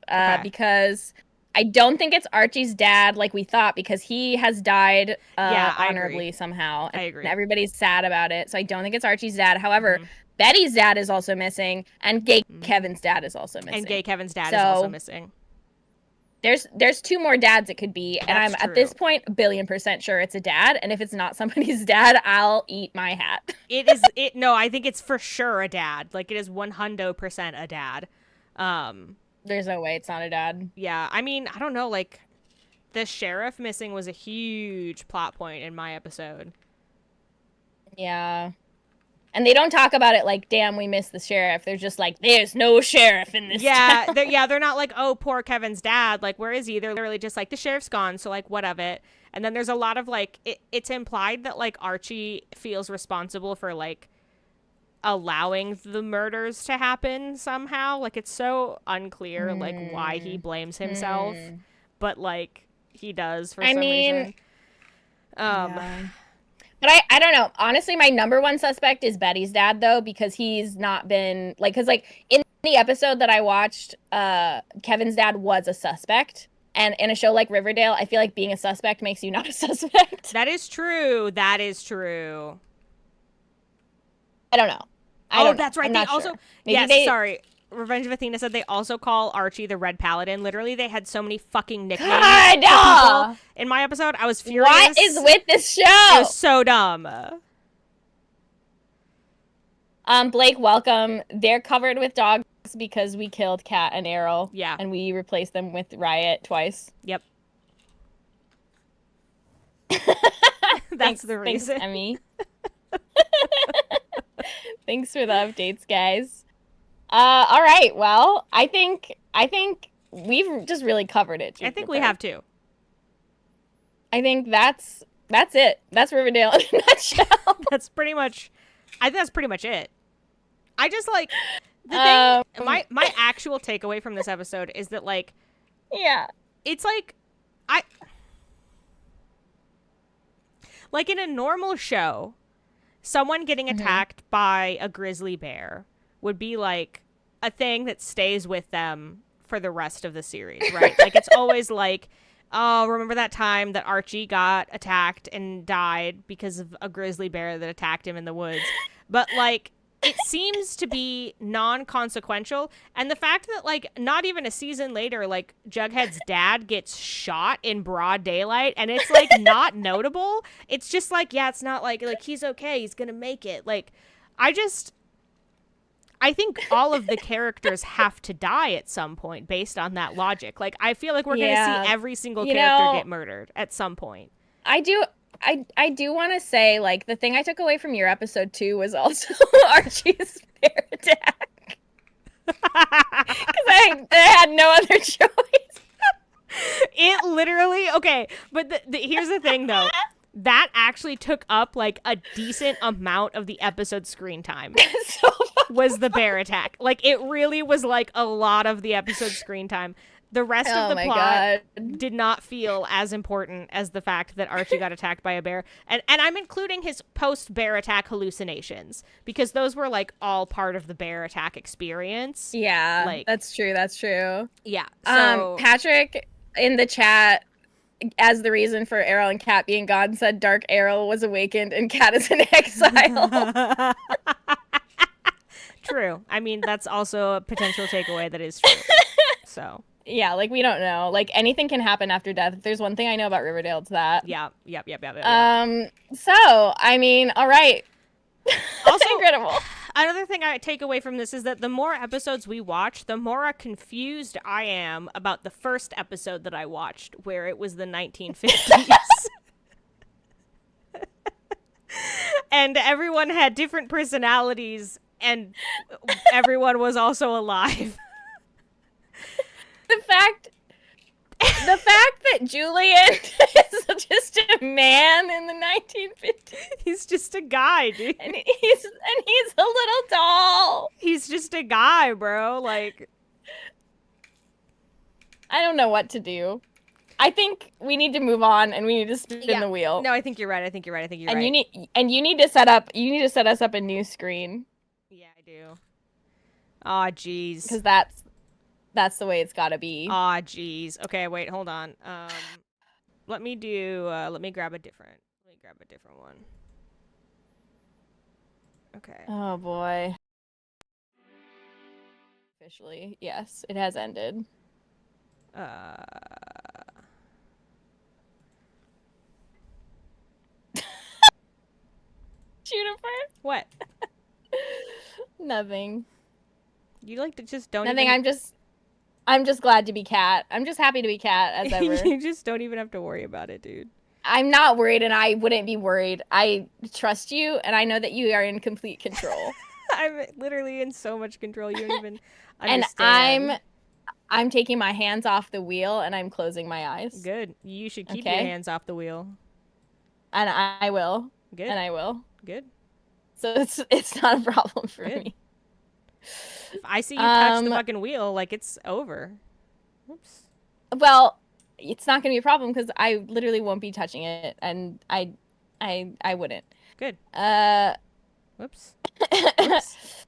because I don't think it's Archie's dad like we thought because he has died Yeah, I honorably agree. somehow, I and agree. everybody's sad about it. So I don't think it's Archie's dad. However, Mm-hmm. Betty's dad is also missing, and Gay Mm-hmm. Kevin's dad is also And missing. gay Kevin's dad is also So missing. there's two more dads it could be, and That's I'm at this true. point a billion% sure it's a dad. And if it's not somebody's dad, I'll eat my hat. It is it no, I think it's for sure a dad. Like it is 100% a dad. Um There's no way it's not a dad. yeah, I mean, I don't know, like the sheriff missing was a huge plot point in my episode. Yeah. And they don't talk about it like, damn, we missed the sheriff. They're just like, there's no sheriff in this Yeah, town. they're not like, oh, poor Kevin's dad. Like, where is he? They're literally just like, the sheriff's gone, so like, what of it? And then there's a lot of like, it's implied that like Archie feels responsible for like allowing the murders to happen somehow. Like, it's so unclear like why he blames himself, but like he does for I some mean, reason. yeah. But I don't know. Honestly, my number one suspect is Betty's dad, though, because he's not been like, because like in the episode that I watched, Kevin's dad was a suspect. And in a show like Riverdale, I feel like being a suspect makes you not a suspect. That is true. That is true. I don't know. I don't know. That's right. I'm They not also sure. Maybe yes, sorry. Revenge of Athena said they also call Archie the Red Paladin. Literally, they had so many fucking nicknames for people in my episode. I was furious. What is with this show? It was so dumb. Blake, welcome. They're covered with dogs because we killed Kat and Errol. Yeah. And we replaced them with Riot twice. Yep. That's the reason. Thanks, Emmy. Thanks for the updates, guys. All right. Well, I think we've just really covered it. I think we have to. I think that's it. That's Riverdale in a nutshell. That's pretty much. I think that's pretty much it. I just like the thing. My actual takeaway from this episode is that like, yeah, it's like like in a normal show, someone getting attacked by a grizzly bear would be like a thing that stays with them for the rest of the series, right? Like it's always like, oh, remember that time that Archie got attacked and died because of a grizzly bear that attacked him in the woods. But like it seems to be non-consequential, and the fact that like not even a season later, like Jughead's dad gets shot in broad daylight and it's like not notable. It's just like, yeah, it's not like he's okay, he's gonna make it. Like I think all of the characters have to die at some point based on that logic. Like I feel like we're gonna see every single character get murdered at some point. I do want to say, like, the thing I took away from your episode 2 was also Archie's bear attack. Because I had no other choice. It literally, okay, but here's the thing, though. That actually took up, like, a decent amount of the episode screen time. So was the bear attack. Like, it really was, like, a lot of the episode screen time. The rest of the plot did not feel as important as the fact that Archie got attacked by a bear. And I'm including his post-bear attack hallucinations because those were, like, all part of the bear attack experience. Yeah, like, that's true. That's true. Yeah. So... Patrick in the chat, as the reason for Errol and Kat being gone, said Dark Errol was awakened and Kat is in exile. True. I mean, that's also a potential takeaway that is true. So... Yeah, like, we don't know. Like, anything can happen after death. If there's one thing I know about Riverdale, it's that. Yeah. So, I mean, all right. Also, incredible. Another thing I take away from this is that the more episodes we watch, the more confused I am about the first episode that I watched, where it was the 1950s. And everyone had different personalities, and everyone was also alive. The fact that Julian is just a man in the 1950s. He's just a guy, dude. And he's a little doll. He's just a guy, bro. Like, I don't know what to do. I think we need to move on and we need to spin the wheel. No, I think you're right. And you need to set us up a new screen. Yeah, I do. Oh, jeez. Because that's that's the way it's got to be. Aw, jeez. Okay, wait, hold on. Let me grab a different one. Okay. Oh boy. Officially, yes, it has ended. Uh, Juniper? what? Nothing. You like to just don't Nothing. even I'm just glad to be Cat. I'm just happy to be Cat as ever. you just don't even have to worry about it, dude. I'm not worried, and I wouldn't be worried. I trust you, and I know that you are in complete control. I'm literally in so much control. You don't even And understand. I'm taking my hands off the wheel, and I'm closing my eyes. Good. You should keep your Okay? hands off the wheel. And I will. Good. And I will. Good. So it's not a problem for Good. me. If I see you touch the fucking wheel, like, it's over. Oops. Well, it's not going to be a problem because I literally won't be touching it, and I wouldn't. Good. Whoops. Whoops.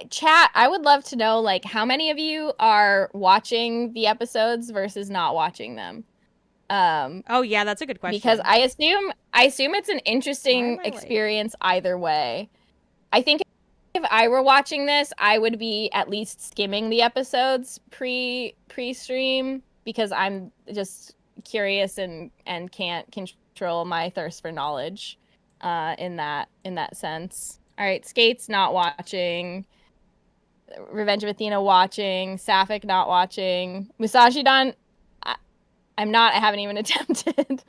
Chat, I would love to know, like, how many of you are watching the episodes versus not watching them? Oh yeah, that's a good question. Because I assume it's an interesting experience either way. I think if I were watching this, I would be at least skimming the episodes pre-stream because I'm just curious and can't control my thirst for knowledge in that sense. All right, Skate's not watching. Revenge of Athena watching. Sapphic not watching. Musashi-dan, I'm not. I haven't even attempted.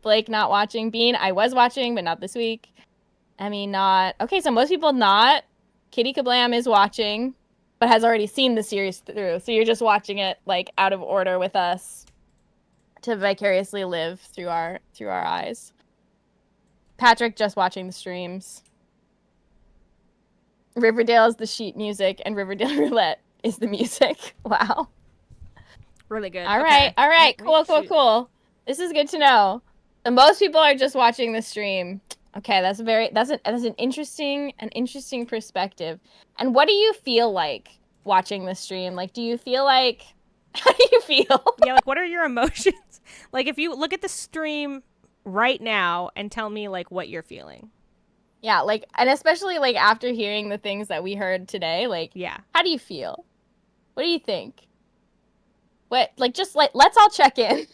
Blake not watching. Bean, I was watching, but not this week. Emmy not. Okay, so most people not. Kitty Kablam is watching, but has already seen the series through. So you're just watching it like out of order with us to vicariously live through our eyes. Patrick just watching the streams. Riverdale is the sheet music, and Riverdale Roulette is the music. Wow. Really good. All right. Cool. This is good to know. And most people are just watching the stream. Okay, that's an interesting perspective. And what do you feel like watching the stream? Like, do you feel like how do you feel? Yeah, like what are your emotions? Like if you look at the stream right now and tell me like what you're feeling. Yeah, like, and especially like after hearing the things that we heard today, like, yeah, how do you feel? What do you think? What, like, just like, let's all check in.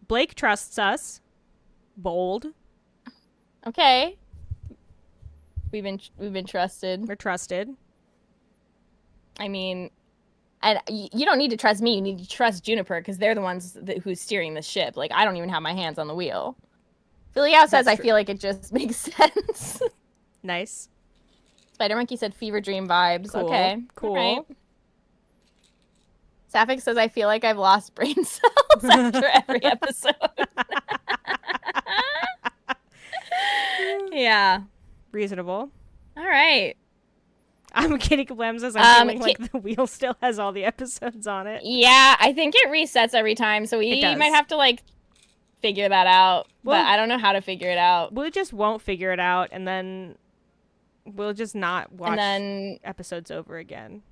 Blake trusts us. Bold. Okay. We've been trusted. We're trusted. I mean, and you don't need to trust me. You need to trust Juniper because they're the ones who's steering the ship. Like, I don't even have my hands on the wheel. Filiao says, I feel like it just makes sense. Nice. Spider Monkey said fever dream vibes. Cool. Okay. Cool. Right. Sapphic says, I feel like I've lost brain cells after every episode. Yeah. Reasonable. All right. Kitty Kablam says I'm feeling like the wheel still has all the episodes on it. Yeah, I think it resets every time, so we might have to like figure that out. Well, but I don't know how to figure it out. We just won't figure it out, and then we'll just not watch episodes over again.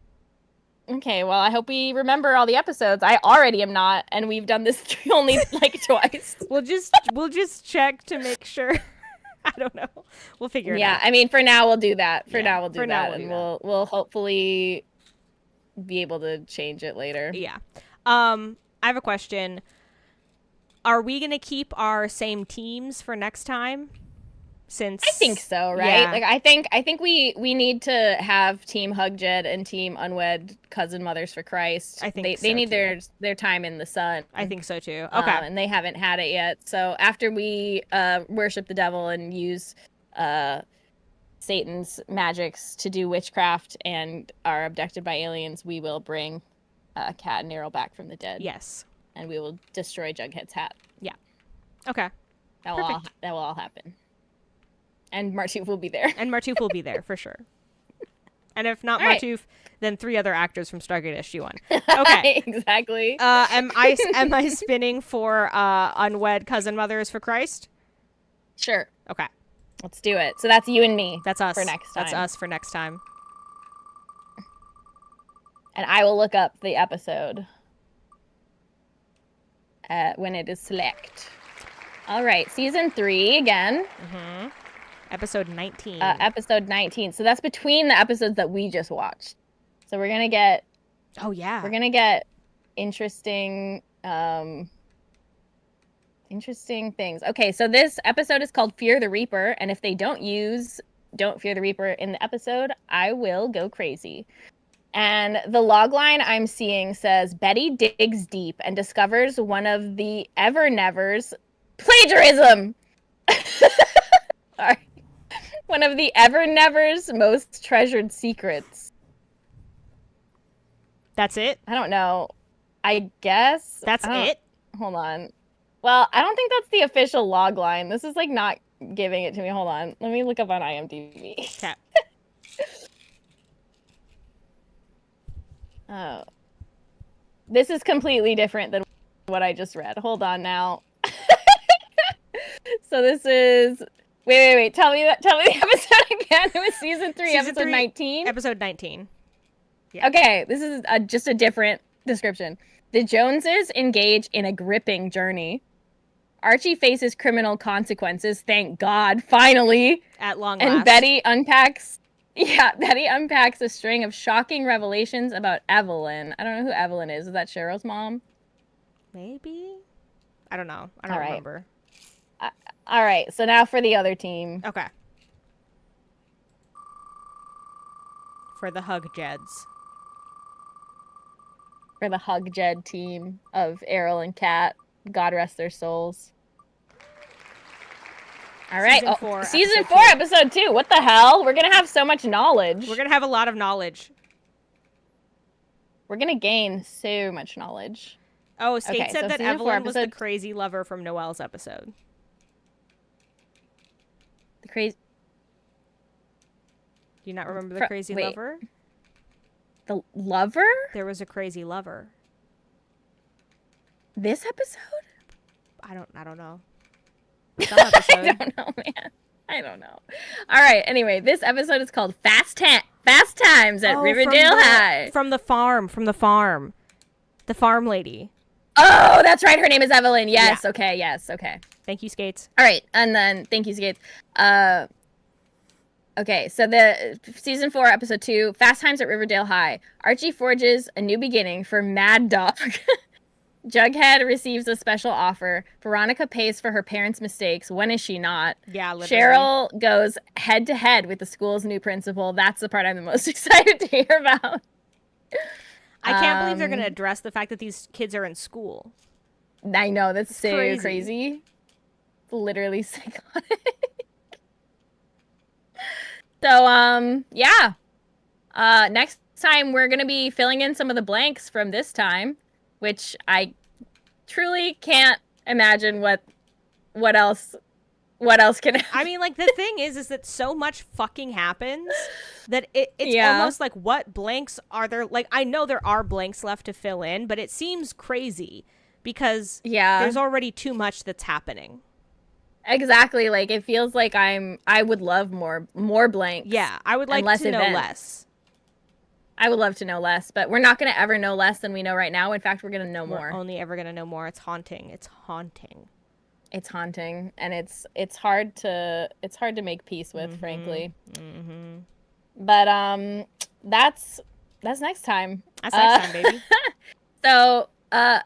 Okay, well, I hope we remember all the episodes. I already am not, and we've done this only like twice. We'll just check to make sure. I don't know. We'll figure it out. Yeah, I mean, for now we'll do that. We'll hopefully be able to change it later. Yeah. I have a question. Are we gonna keep our same teams for next time? Since I think so, right? Yeah. Like I think we need to have Team Hugjed and Team Unwed Cousin Mothers for Christ. I think they need their time in the sun. I think so too. Okay. And they haven't had it yet. So after we worship the devil and use Satan's magics to do witchcraft and are abducted by aliens, we will bring Kat and Nero back from the dead. Yes. And we will destroy Jughead's hat. Yeah. Okay. That will all happen. And Martouf will be there. And Martouf will be there for sure. And if not Martouf, then 3 other actors from Stargate SG-1. Okay. Exactly. Am I spinning for Unwed Cousin Mothers for Christ? Sure. Okay. Let's do it. So that's you and me. That's us. For next time. That's us for next time. And I will look up the episode when it is select. All right, season 3 again. Mm-hmm. Episode 19. Episode 19. So that's between the episodes that we just watched. So we're gonna get. Oh yeah. We're gonna get interesting. Interesting things. Okay, so this episode is called Fear the Reaper, and if they don't Fear the Reaper in the episode, I will go crazy. And the logline I'm seeing says Betty digs deep and discovers one of the Ever-Nevers plagiarism. Sorry. One of the Ever-Nevers most treasured secrets. That's it? I don't know. I guess That's it? Hold on. Well, I don't think that's the official logline. This is like not giving it to me. Hold on. Let me look up on IMDb. Okay. Oh. This is completely different than what I just read. Hold on now. So this is wait. Tell me the episode again. It was season 3, episode 19. Episode 19. Yeah. Okay, this is just a different description. The Joneses engage in a gripping journey. Archie faces criminal consequences, thank God, finally. At long and last. Betty unpacks a string of shocking revelations about Evelyn. I don't know who Evelyn is. Is that Cheryl's mom? Maybe? I don't know. I don't remember. All right, so now for the other team. Okay. For the Hug Jeds. For the Hug Jed team of Errol and Kat. God rest their souls. All right. Season 4, episode 2. What the hell? We're going to have so much knowledge. We're going to have a lot of knowledge. We're going to gain so much knowledge. Oh, Skate said that Evelyn was the crazy lover from Noelle's episode. The crazy... Do you not remember the crazy lover? The lover? There was a crazy lover. This episode? I don't know. Some episode. I don't know, man. I don't know. All right. Anyway, this episode is called Fast Times at Riverdale High. From the farm. The farm lady. Oh, that's right. Her name is Evelyn. Yes. Yeah. Okay. Yes. Okay. Thank you, Skates. All right. And then thank you, Skates. Okay. So the season 4, episode 2, Fast Times at Riverdale High. Archie forges a new beginning for Mad Dog. Jughead receives a special offer. Veronica pays for her parents' mistakes. When is she not? Yeah, literally. Cheryl goes head-to-head with the school's new principal. That's the part I'm the most excited to hear about. I can't believe they're going to address the fact that these kids are in school. I know. That's so crazy. It's literally psychotic. So, yeah. Next time, we're going to be filling in some of the blanks from this time. Which I truly can't imagine what else can happen. I mean, like, the thing is that so much fucking happens that it's almost like, what blanks are there? Like, I know there are blanks left to fill in, but it seems crazy because there's already too much that's happening. Exactly. Like, it feels like I would love more blanks. Yeah, I would like to know less. I would love to know less, but we're not going to ever know less than we know right now. In fact, we're going to know more. We're only ever going to know more. It's haunting. It's haunting. It's haunting, and it's hard to make peace with, frankly. Mm-hmm. But that's next time. That's next time, baby. So I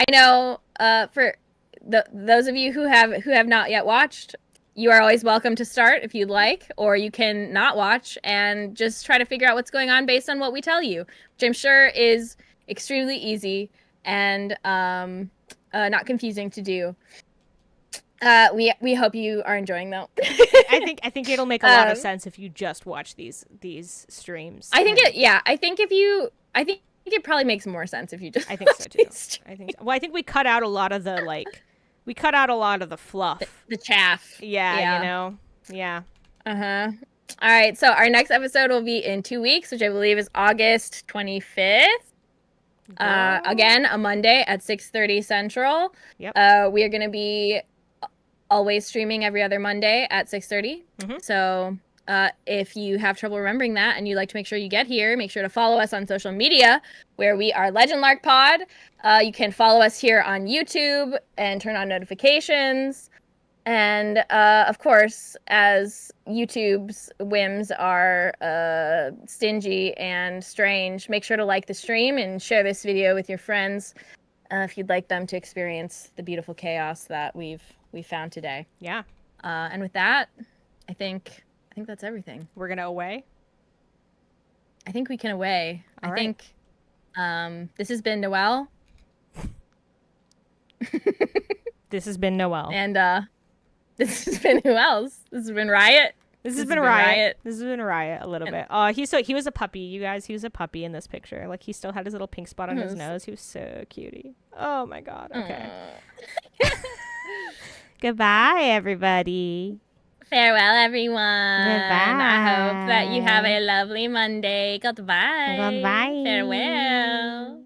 know for those of you who have not yet watched, you are always welcome to start if you'd like, or you can not watch and just try to figure out what's going on based on what we tell you, which I'm sure is extremely easy and not confusing to do. We hope you are enjoying though. I think it'll make a lot of sense if you just watch these streams. I think it probably makes more sense if you just. I think so too. Well, I think we cut out a lot of the fluff. The chaff. Yeah, you know? Yeah. Uh-huh. All right, so our next episode will be in 2 weeks, which I believe is August 25th. Again, a Monday at 6:30 Central. Yep. We are going to be always streaming every other Monday at 6:30. Mm-hmm. So If you have trouble remembering that and you'd like to make sure you get here, make sure to follow us on social media where we are Legend Lark Pod. You can follow us here on YouTube and turn on notifications. And of course, as YouTube's whims are stingy and strange, make sure to like the stream and share this video with your friends if you'd like them to experience the beautiful chaos that we found today. Yeah. And with that, I think that's everything. We're gonna away. I think we can away. All I right. think this has been Noelle. This has been Noelle. And this has been who else? This has been Riot. This has been Riot. This has been Riot a little bit. Oh, he was a puppy, you guys. He was a puppy in this picture. Like, he still had his little pink spot on his nose. He was so cutie. Oh my god. Okay. Goodbye, everybody. Farewell, everyone. Goodbye. I hope that you have a lovely Monday. Goodbye. Goodbye. Farewell.